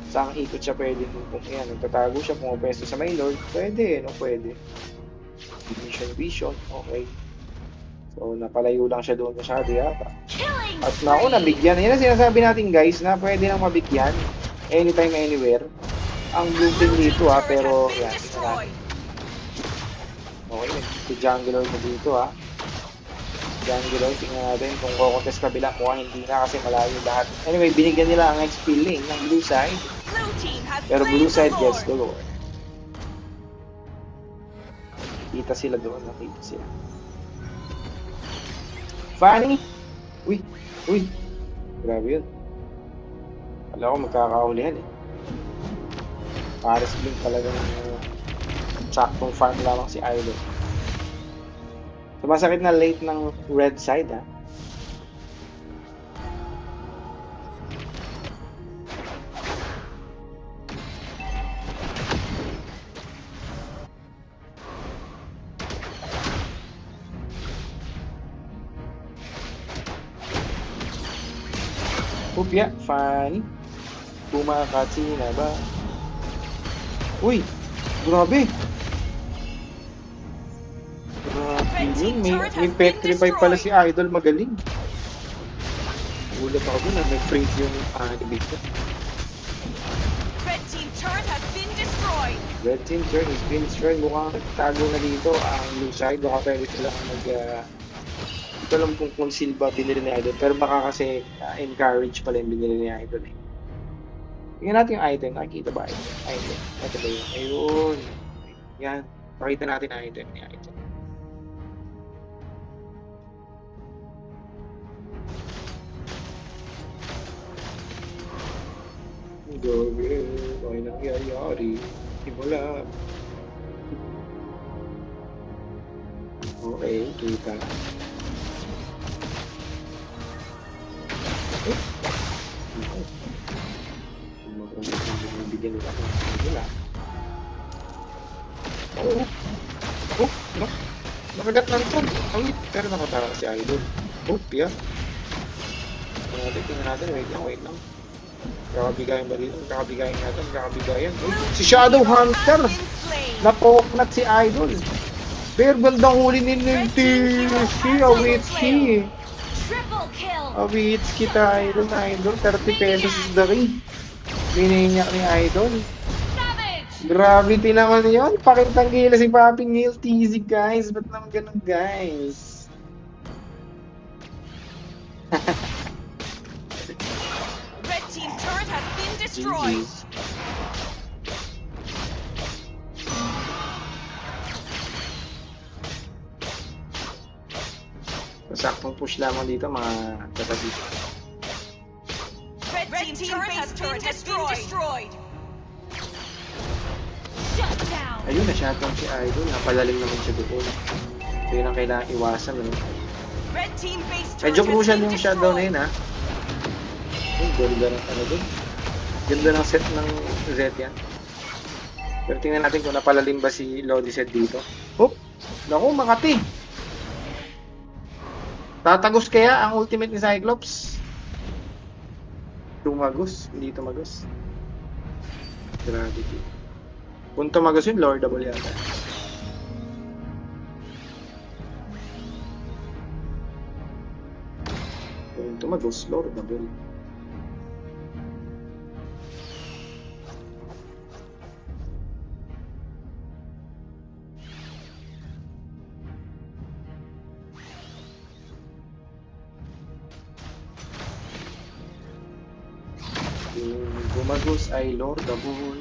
Saan ikot siya pwedeng pumunta. Yan, nagtatago siya, pumapwesto sa may Lord. Pwede, no? Pwede. Vision. Okay. So, napalayo lang siya doon masyado yata. At nauna, bigyan. Yan ang sinasabi natin guys, na pwede nang mabigyan. Anytime, anywhere. Ang blue team dito ha, pero yan. Okay, si Jungle Lord na dito ha. Jungle Lord, tingnan natin kung kukontest kabila. Mukhang hindi na kasi malayo lahat. Anyway, binigyan nila ang XP lane ng blue side. Pero blue side gets the Lord. Kita sila doon, nakita sila. Fanny! Uy! Grabe yun. Alam ko magkakahulihan eh. Paris Blink talagang saktong farm lamang si Idol. Sumasakit na late ng red side ha. Upya, Fanny. Bumakatsi na ba? Uy! Grabe! Grabe yun. May petrify pala si Idol, magaling. Ulat ako na nag-freeze yung dito. Red team turret has been destroyed. Red team turret has been destroyed. Mukhang tago na dito ang blue side. Baka pwede sila ito lang kung Silva binili ni Idol. Pero baka kasi encourage pala yung binili ni Idol eh. Tingnan natin yung item. Nakikita ba item? Item. Ito ba yun? Ayun. Yan. Pakita natin ang item ni Idol. Gabi. Ay nangyayari. Simula. Okay. Kita. Bigyan nila ako. Wala. No. Nakagat lang ito. Pero nakatara si Idol. Yeah. Tingnan natin. Wait lang. Kakabigayan ba dito? Kakabigayan natin. Si Shadow Hunter! Napoknat si Idol. Pero gandang huli ni Nintisi. Awitski tayo Idol. 30 pesos is the ring. Biniyak ni Idol. Gravity naman yun. Pakitang gila si Papi Neil TZ guys. Ba't naman ganun guys? Red team turret has been destroyed. Saktong push lamang dito mga katasi. Red team turret has been destroyed. Shut down. Ayun, na-shutdown si Idol. Napalalim naman siya doon. So yun ang kailangan iwasan. Red team base turret Medyo crucial has been yung shutdown na destroyed. yun ha. Ganda ng doon. Ganda ng set ng Zed yan. Pero tingnan natin kung napalalim ba si Lodi Zed dito. Oop! Naku, Makati! Tatagos kaya ang ultimate ni Cyclops? Tumagos, hindi tumagos. Gravity. Kung tumagos yun, Lordable yata. Kung tumagos, Lordable. gumagos ay Lordable.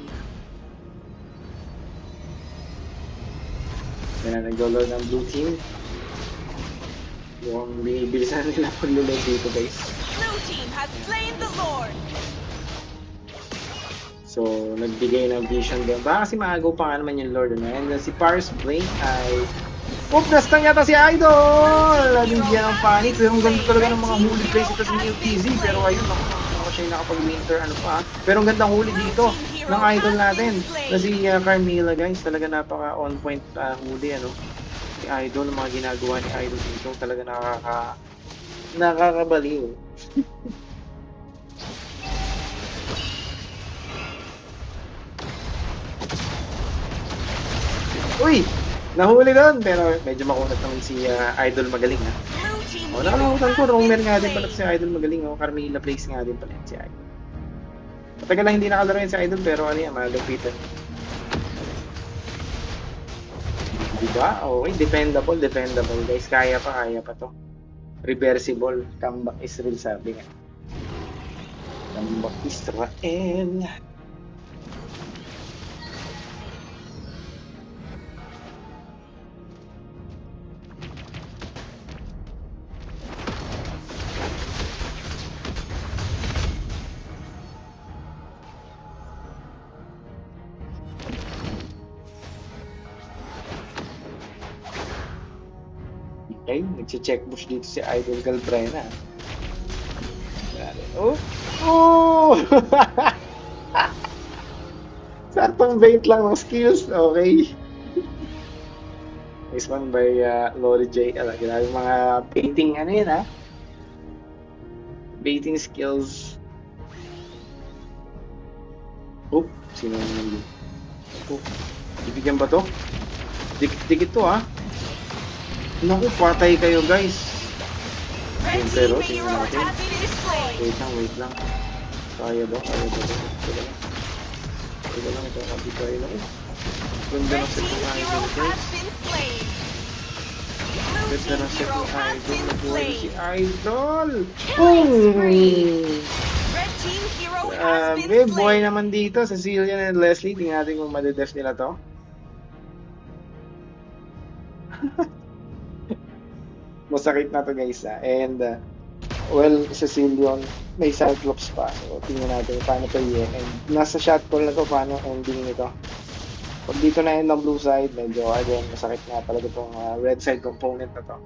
Yan, nag-lord ng blue team. Yung binibilisan nila paglulog dito, guys. Blue team has slain the Lord. So, nagbigay ng vision doon. Baka kasi maagaw pa nga naman yung Lord. Ano? And si Paris Blink ay... Nastang yata si Idol! Nabigyan ng panic. Pero ang ganda talaga ng mga huli plays ito sa LTZ. Pero ayun, ako siya yung nakapag-winter. Ano pa? Pero ang gandang huli dito ng Idol natin. Na si Carmilla, guys. Talaga napaka on point huli. Ano? Si Idol, ang mga ginagawa ni Idol dito. Talaga nakakabaliw. Uy! Nahuli doon! Pero medyo makunat naman si Idol magaling ha. Nakalimutan ko, Romer nga din pala si Idol magaling. Carmilla plays nga din pala si Idol. Matagal lang hindi nakalaro yun si Idol pero ano yan, malapitan. Diba? Okay, dependable guys. Kaya pa to. Reversible. Comeback Israel sabi nga. Comeback Israel. Okay, nagche-check push dito si Idol Galbrena. Oh! Oh! Sartong bait lang ng skills. Okay. Nice one by Lori J. Grabe mga baiting ano yun ha? Baiting skills. Oh, sino naman yun? Oh, ibigyan ba to? Dikit-dikit to ha? Naku, patay kayo guys. Pero tingnan natin. Wait lang. Kaya ba? Ito lang ito. Kapitay lang. Ganda ng set ng Idol guys. Ganda ng set ng Idol. Nabuhay si Idol. Boom! Buhay naman dito. Cecilia and Leslie. Tingnan natin kung madedef nila to. Masakit na to guys and well, Cecilion may Cyclops pa so tingnan natin paano to yun and nasa shot call na to paano ending nito. Pag dito na yun ng blue side medyo again masakit nga talaga itong red side component na to.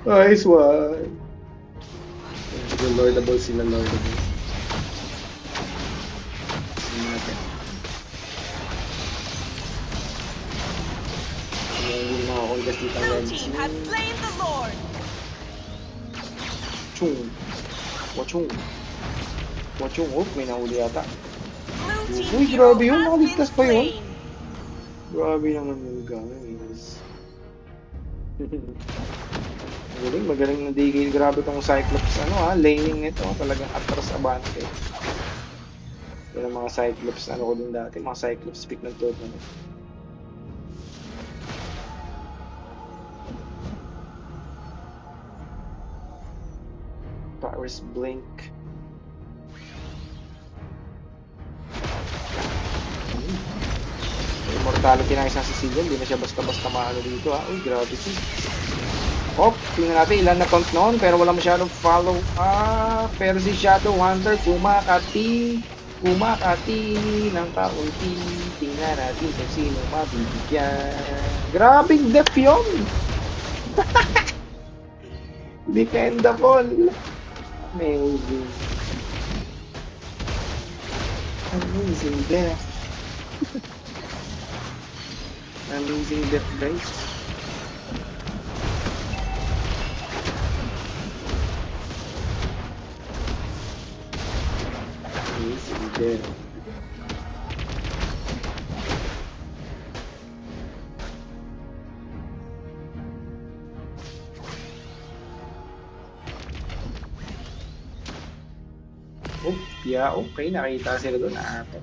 Nice one. Lordable sila, Lordable. Tingnan natin. Yung mga contest dito ang lens. Chung. Wachung. Oh, may nahuli yata. Uy, grabe yun. Nakaligtas pa yun. Grabe naman yung guys. Magaling na digil. Grabe tong Cyclops. Laning nito. Talagang atras abante. Yan ang mga Cyclops. Ko din dati. Mga Cyclops pick ng tournament. Paris Blink. Immortality na isang Sicilian. Hindi na siya basta-basta maano dito ha. Uy, gravity. Tingnan natin ilan na taunt noon pero wala masyadong follow up. Pero si Shadow Hunter kumakati ng kaunti. Tingnan natin kung sino mabibigyan. Grabing def yun. Dependable. Amazing def. Amazing def guys. There. Oh, yeah, okay. Nakita sila doon. Ate.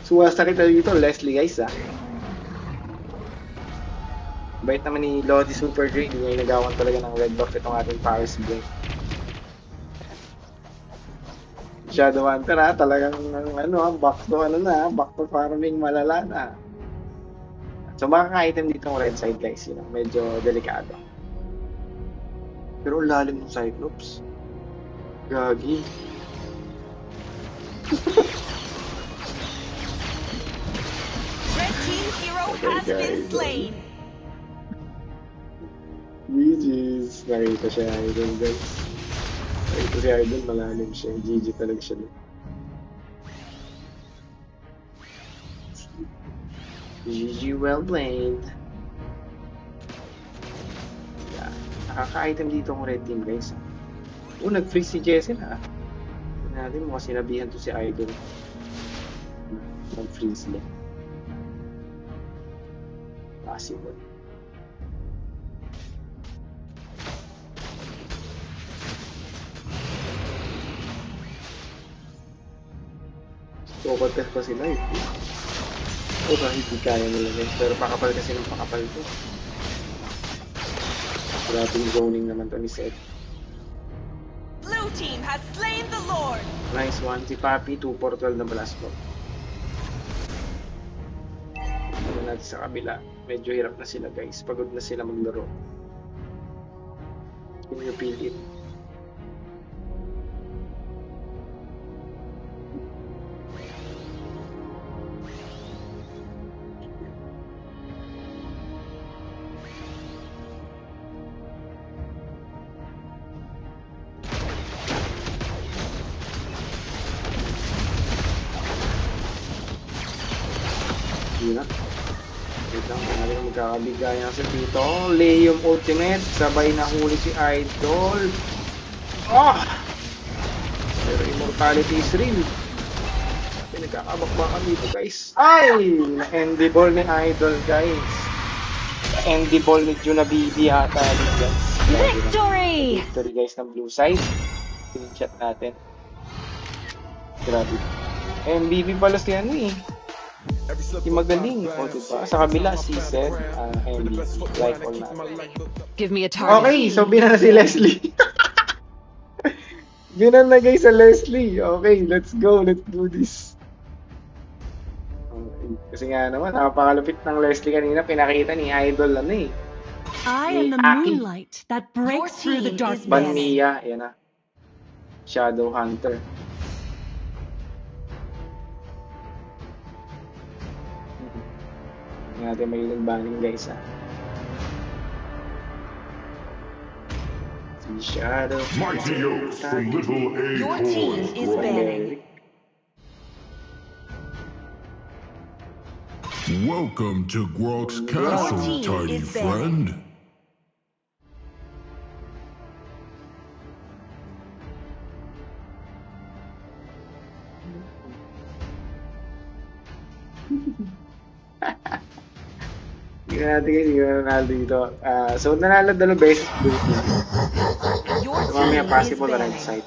Suwasta kita dito, Leslie, guys, ah. Bait naman ni Lodi Super Green. Hindi niya inagawan talaga ng red buff itong ating Paris Blink. Shadow Hunter, ha. Talagang, back to farming malala na. So, makaka-item dito ng red side, guys. Yun, medyo delikado. Pero lalim ng Cyclops. Gagi. Red team hero has been slain. GG's. Nakita siya idol, guys. Nakita si idol, malalim siya. GG talaga siya. GG, well played. Yeah. Nakaka-item dito ng red team, guys. Oh, nag-freeze si Jessie na. Tignan natin, mukhang sinabihan to si idol. Nag-freeze niya. Possible. Cocotes pa sila eh. O kahit di kaya nila eh. Pero pakapal kasi ng pakapal to. Grabe zoning naman to ni Seth. Blue team has slain the Lord. Nice one. Si Papi, 2 for 12 na blast block. Ano natin sa kabila. Medyo hirap na sila, guys. Pagod na sila maglaro. Can you feel it? Yun na. Wait lang, natin ang magkakabigayan sa dito. Leum Ultimate, sabay na huli si Idol. Ah! Pero Immortality is real. Pinagkakabakbakan dito, guys. Ay! Na-endy ball ni Idol, guys. Na-endy ball ni Junabibi ata, guys. Victory! Victory, guys, ng blue side. Screenshot natin. Grabe. MVP pala si ano eh. Yung magaling. O, diba? Sa kabila, si Seth, MVP. Like or not. Give me a target. Okay, so binan na si Leslie. Binan na guys sa Leslie. Okay, let's go. Let's do this. Okay. Kasi nga naman, napakalupit ng Leslie kanina. Pinakita ni Idol ano eh. I am the Aki. moonlight that breaks through the darkness. Banmia, yan na. Shadow Hunter. Hindi natin may banning guys ha. Si Shadow. Mighty oaks from little Your team acorns is grow. banning. Welcome to Grok's team castle, tiny is banning. friend. Tingnan natin guys, yung Ronaldo dito. So, nanalo dalawang beses blue team. Your So, mamaya team is possible na red banning. side.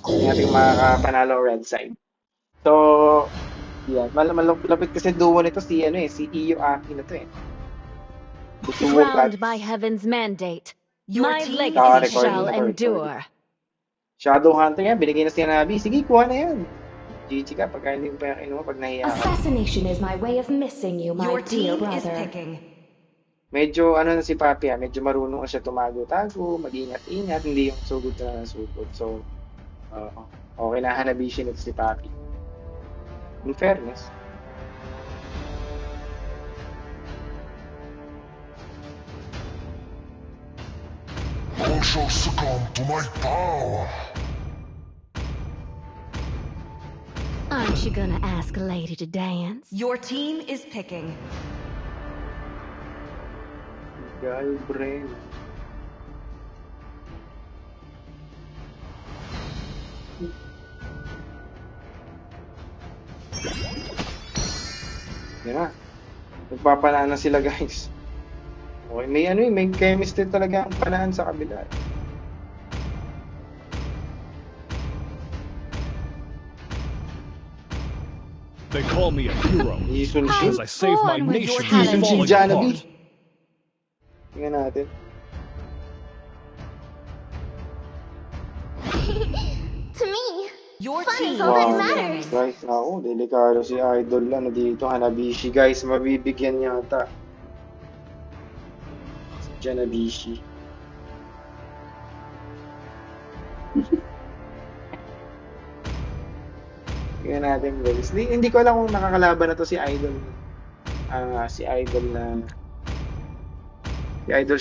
Hindi natin makapanalo red side. So, yan. Malapit kasi duo nito si, si Iyo Aki na to eh. Duo Crowned plat. by heaven's mandate, Your my team legacy is shall recording. endure. Shadow Hunter yan, binigay na si Nabi. Sige, kuha na yan. GG ka, pagka hindi mo pa kinuha, pag nahiya ka. Assassination is my way of missing you, my Your dear team is brother. picking. Medyo na si Papi medyo marunong na siya tumago-tago, mag-ingat-ingat, hindi yung sugod na sugod. So, okay na Hanabishi nito si Papi. In fairness. Who shall succumb to my power? Aren't you gonna ask a lady to dance? Your team is picking. Gal brain. Yan na. Nagpapanaan na sila guys. Okay, may chemistry talaga ang panaan sa kabila. They call me a hero Yizun because I saved my born with nation your from Yizun falling Janabi. apart. Tingnan natin. To me, Your fun team is all that Wow, matters. guys, ako, delikado si Idol dito, Hanabishi, guys, mabibigyan yata. Si Janabishi. Tingnan natin, guys. Hindi ko alam kung nakakalaban na to si Idol. Si Idol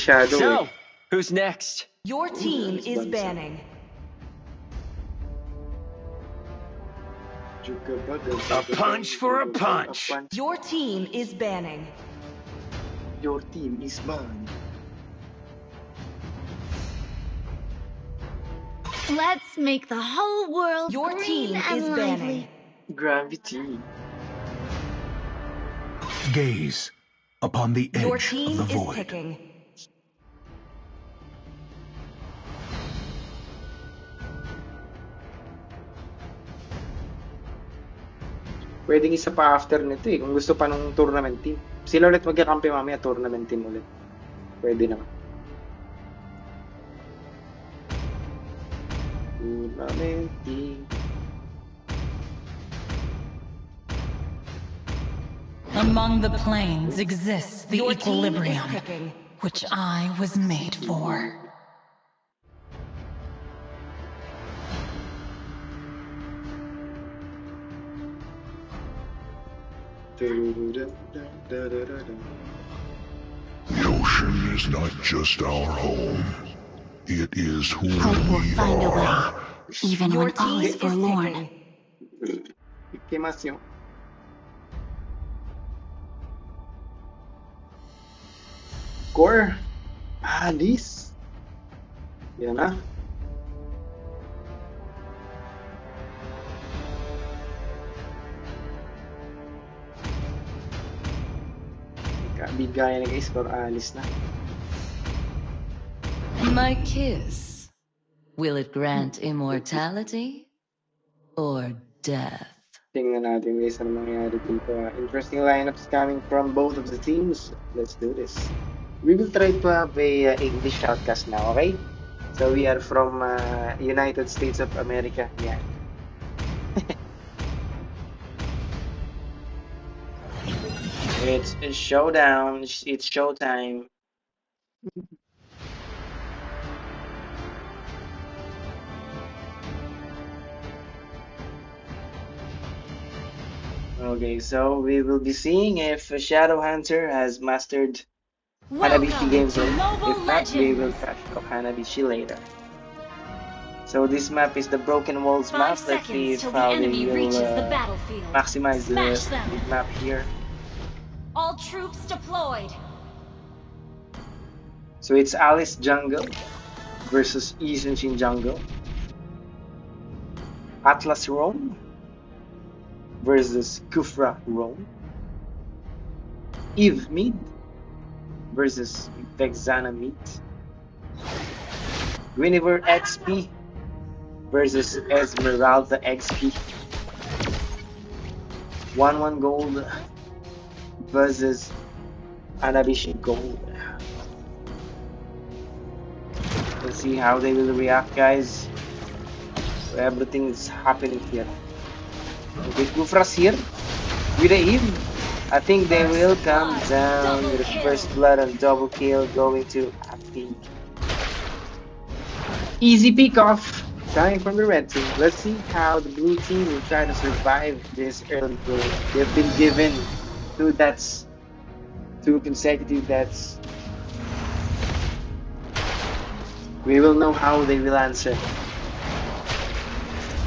Shadow. So, who's next? Your team is banning. A punch for a punch. Your team is banning. Your team is mine. Let's make the whole world Your green team and is lively. banning. Gravity. Gaze upon the Your edge team of the is void. picking. Pwedeng isa pa after nito kung gusto pa nung tournament team. Sila ulit magkakampi mamaya, tournament team ulit. Pwede naman. Tournament team. Among the planes exists the Your team is equilibrium, picking. which I was made for. The ocean is not just our home. It is who Hope will we find a are. way, even Your when all team is is forlorn. picking. Ikimasyo. Core. Alice. Yan na. Bigaya na guys, core Alice na. My kiss. Will it grant immortality or death? Tingnan natin guys ano mangyayari dito. Interesting lineups coming from both of the teams. Let's do this. We will try to have a English shoutcast now, okay? So we are from United States of America. Yeah. It's a showdown. It's showtime. Okay, so we will be seeing if Shadow Hunter has mastered Hanabishi Welcome gameplay. to Mobile If not, we will Legends. catch up Hanabishi later. So this map is the Broken Walls 5 map. Let's see seconds if till the how they enemy reaches will the battlefield. maximize Smash the them. map here. All troops deployed. So it's Alice Jungle versus Yizun Jungle. Atlas Rome versus Kufra Rome. Eve Mid versus Vexana Mid. Guinevere XP versus Esmeralda XP. 1-1 gold versus Hanabishi gold. Let's see how they will react, guys. So everything is happening here. Okay, Kufra's here with the Eve. I think they will come down with the first blood and double kill going to Happy. Easy pick off coming from the red team. Let's see how the blue team will try to survive this early goal. They've been given 2 deaths, 2 consecutive deaths. We will know how they will answer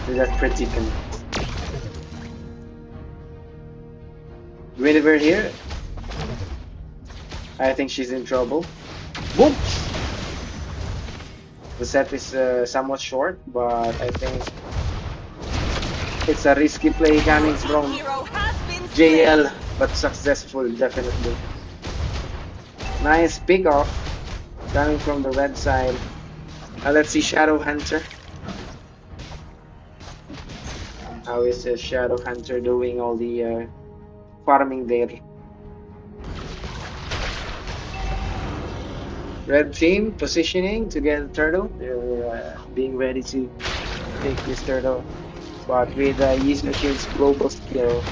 to that predicament. Guinevere here. I think she's in trouble. Boom! The set is somewhat short, but I think it's a risky play coming from Hero has been JL. slain. but successful, definitely. Nice pick off coming from the red side. Let's see Shadow Hunter. How is Shadow Hunter doing all the farming there? Red team positioning to get the turtle. They're being ready to take this turtle. But with Yuznoshin's global skill,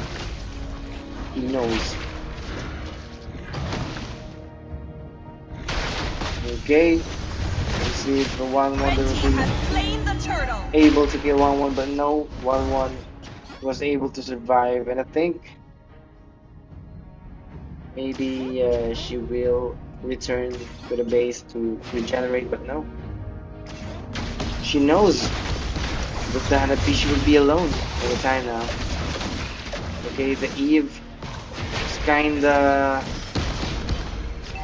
he knows. Okay. Let's see if the 1-1 Red will team be has slain the turtle. able to kill 1-1, but no, 1-1 was able to survive. And I think maybe she will return to the base to regenerate, but no. She knows that the Hanabishi will be alone all the time now. Okay, the Eve is kinda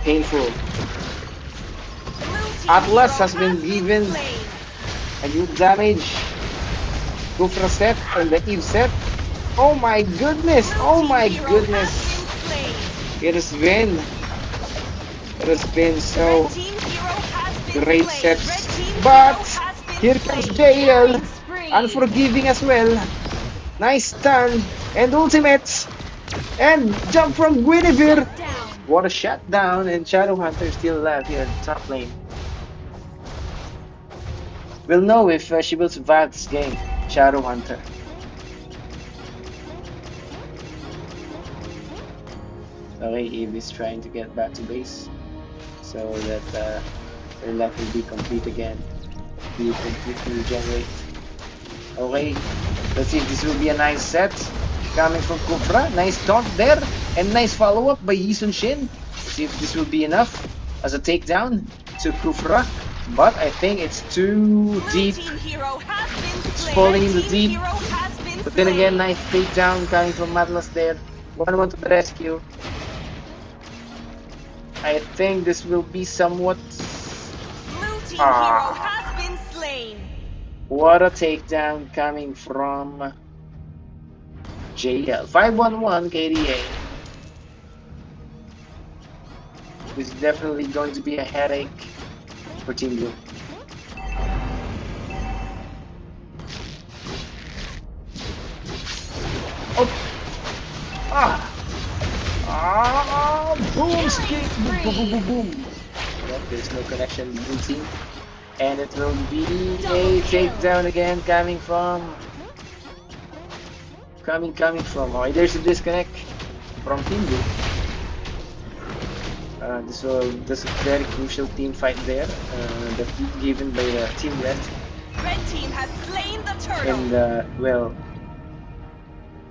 painful. Atlas has been given a good damage. Kufra set and the Eve set. Oh my goodness! Oh my goodness! It has been so great sets. But here comes JL, unforgiving as well. Nice stun and ultimates and jump from Guinevere. What a shutdown, and Shadow Hunter is still alive here in the top lane. We'll know if she will survive this game, Shadow Hunter. Okay, Eve is trying to get back to base so that her life will be complete again. Be completely regenerate. Okay, let's see if this will be a nice set coming from Kufra. Nice taunt there and nice follow up by Yuznoshin. See if this will be enough as a takedown to Kufra. But I think it's too deep. It's falling in the deep. But then again, nice takedown coming from Atlas there. 1-1 to the rescue. I think this will be somewhat. What a takedown coming from JL. 5-1-1 KDA. This is definitely going to be a headache for Team Blue. Oh! Boom! Skate! Boom! Boom! Boom! Boom! Yep, there's no connection in the blue team. And it will be a takedown again coming from. Oh, there's a disconnect from Team Blue. This is a very crucial team fight there. The feat given by Team Red. Red team has slain the turtle. And well,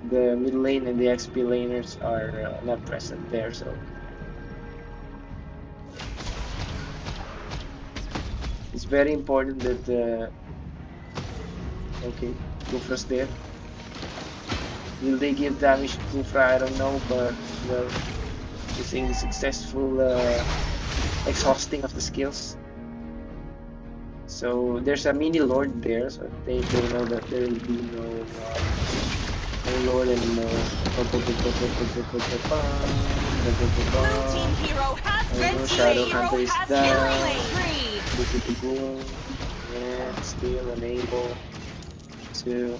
the mid lane and the XP laners are not present there, so. It's very important that okay, Kufra's there. Will they give damage to Kufra? I don't know, but well, it's a successful exhausting of the skills. So there's a mini lord there, so they know that there will be no lord anymore. Shadow Hunter is down. Boom, and still unable to.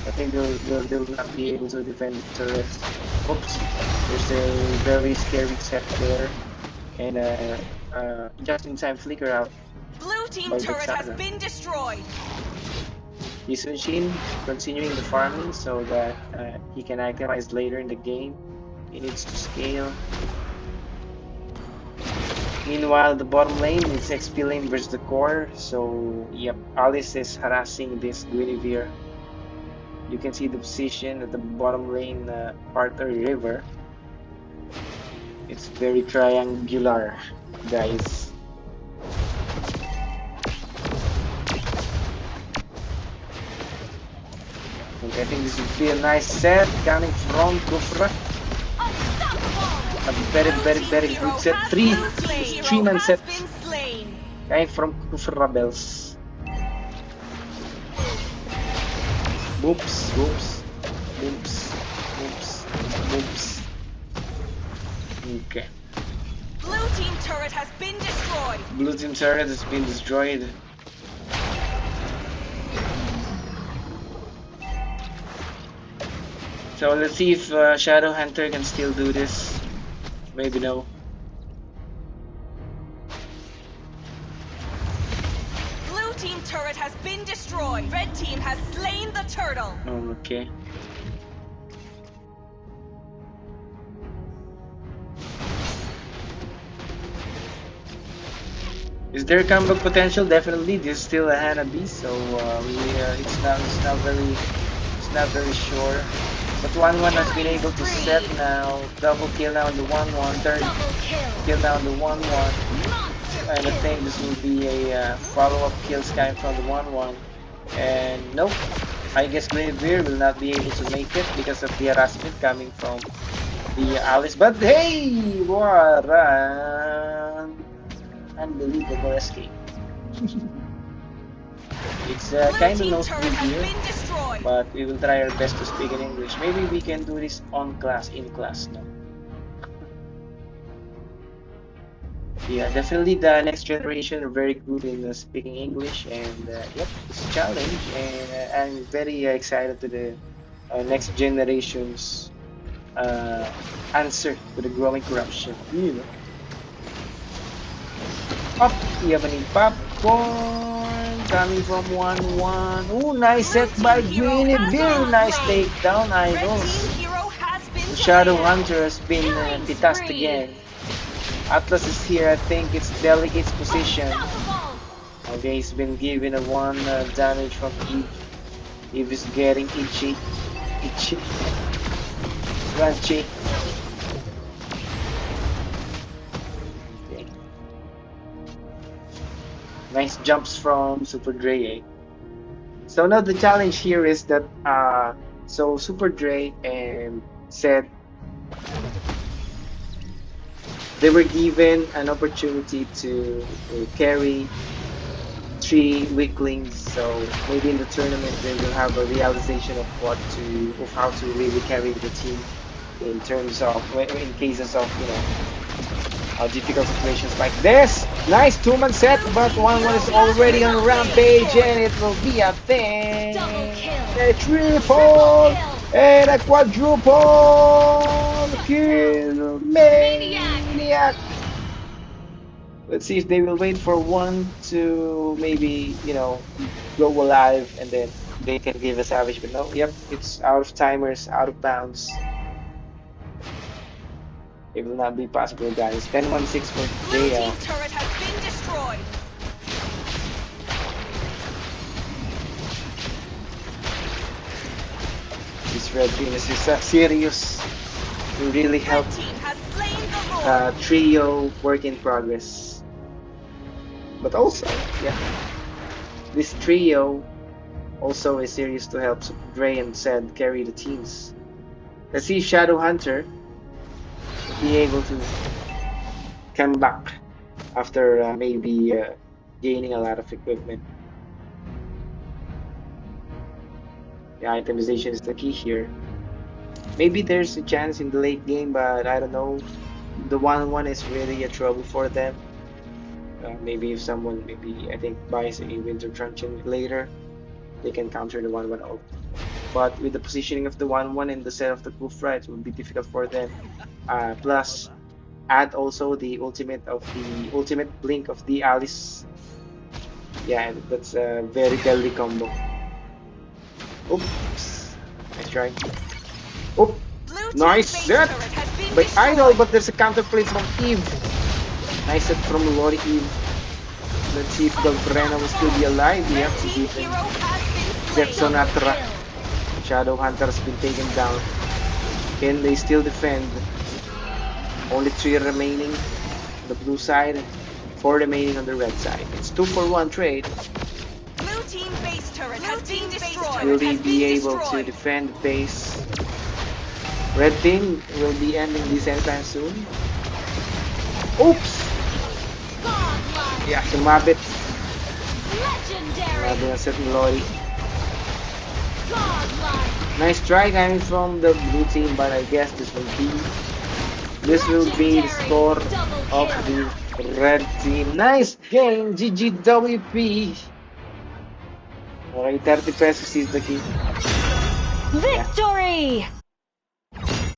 I think they'll not be able to defend the turret. Oops, there's a very scary set there, and just in time flicker out. Blue team turret has been destroyed. Yuznoshin continuing the farming so that he can itemize later in the game. He needs to scale. Meanwhile, the bottom lane is XP lane versus the core. So, yep, Alice is harassing this Guinevere. You can see the position at the bottom lane Arthur River. It's very triangular, guys. Okay, I think this would be a nice set coming from Kufra. A very good set. Three-man set coming from Kufra Rebels. Whoops. Oops. Okay. Blue team turret has been destroyed. Blue team turret has been destroyed. So let's see if Shadow Hunter can still do this. Maybe no. Blue team turret has been destroyed. Red team has slain the turtle. Okay. Is there comeback potential? Definitely. This is still a Hanabi, so it's not very sure. But 1-1 has been able to set now. Double kill now on the 1-1. Third kill now on the 1-1. And I think this will be a follow-up kills coming from the 1-1. And nope. I guess Grenadier will not be able to make it because of the harassment coming from the Alice. But hey! What an unbelievable escape. It's kind of nosebleed here, but we will try our best to speak in English. Maybe we can do this in class now. Yeah, definitely the next generation are very good in speaking English, and yep, it's a challenge, and I'm very excited to the next generation's answer to the growing corruption. You know. Up, Yavaning popcorn coming from 1-1. Oh, nice set by Greeny. Very nice takedown, Idols. Shadow Hunter has been pitast again. Atlas is here. I think it's Delegate's position. Okay, he's been given a 1 damage from Eve. Eve is getting itchy. Crunchy. Nice jumps from Super Dre. So now the challenge here is that so Super Dre and said they were given an opportunity to carry 3 weaklings. So maybe in the tournament they will have a realization of how to really carry the team in terms of in cases of difficult situations like this. Nice 2-man set, but 1-1 is already on rampage, and it will be a thing. A triple and a quadruple kill. Maniac. Let's see if they will wait for 1 to maybe go alive, and then they can give a savage. But no, yep, it's out of timers, out of bounds. It will not be possible, guys. 10-1-6 for JL. Turret has been destroyed. This Red Venus is serious. Will really help trio work in progress. But also, yeah, this trio also is serious to help Dre and Zed carry the teams. Let's see Shadow Hunter be able to come back after maybe gaining a lot of equipment. The itemization is the key here. Maybe there's a chance in the late game, but I don't know. The 1-1 is really a trouble for them. Maybe if someone I think buys a Winter Truncheon later, they can counter the 1-1 ult. But with the positioning of the 1-1 and the set of the Kufra, it will be difficult for them. Plus, add also the ultimate blink of the Alice. Yeah, that's a very deadly combo. Oops, nice try. Oh, nice set by Idol, but there's a counterplay from Eve. Nice set from Lori Eve. Let's see if Galvrena will still be alive. We have to give him Death Sonatra. Shadow Hunter has been taken down. Can they still defend? Only 3 remaining on the blue side, 4 remaining on the red side. It's 2-for-1 trade. Blue team base turret has been destroyed. Will they be able to defend the base? Red team will be ending this anytime soon. Oops! Yeah, sumabit. Grabe na set ni Lori. Nice try coming from the blue team, but I guess this will be the score of the red team. Nice game, GGWP. Okay, 30 pesos is the key. Victory!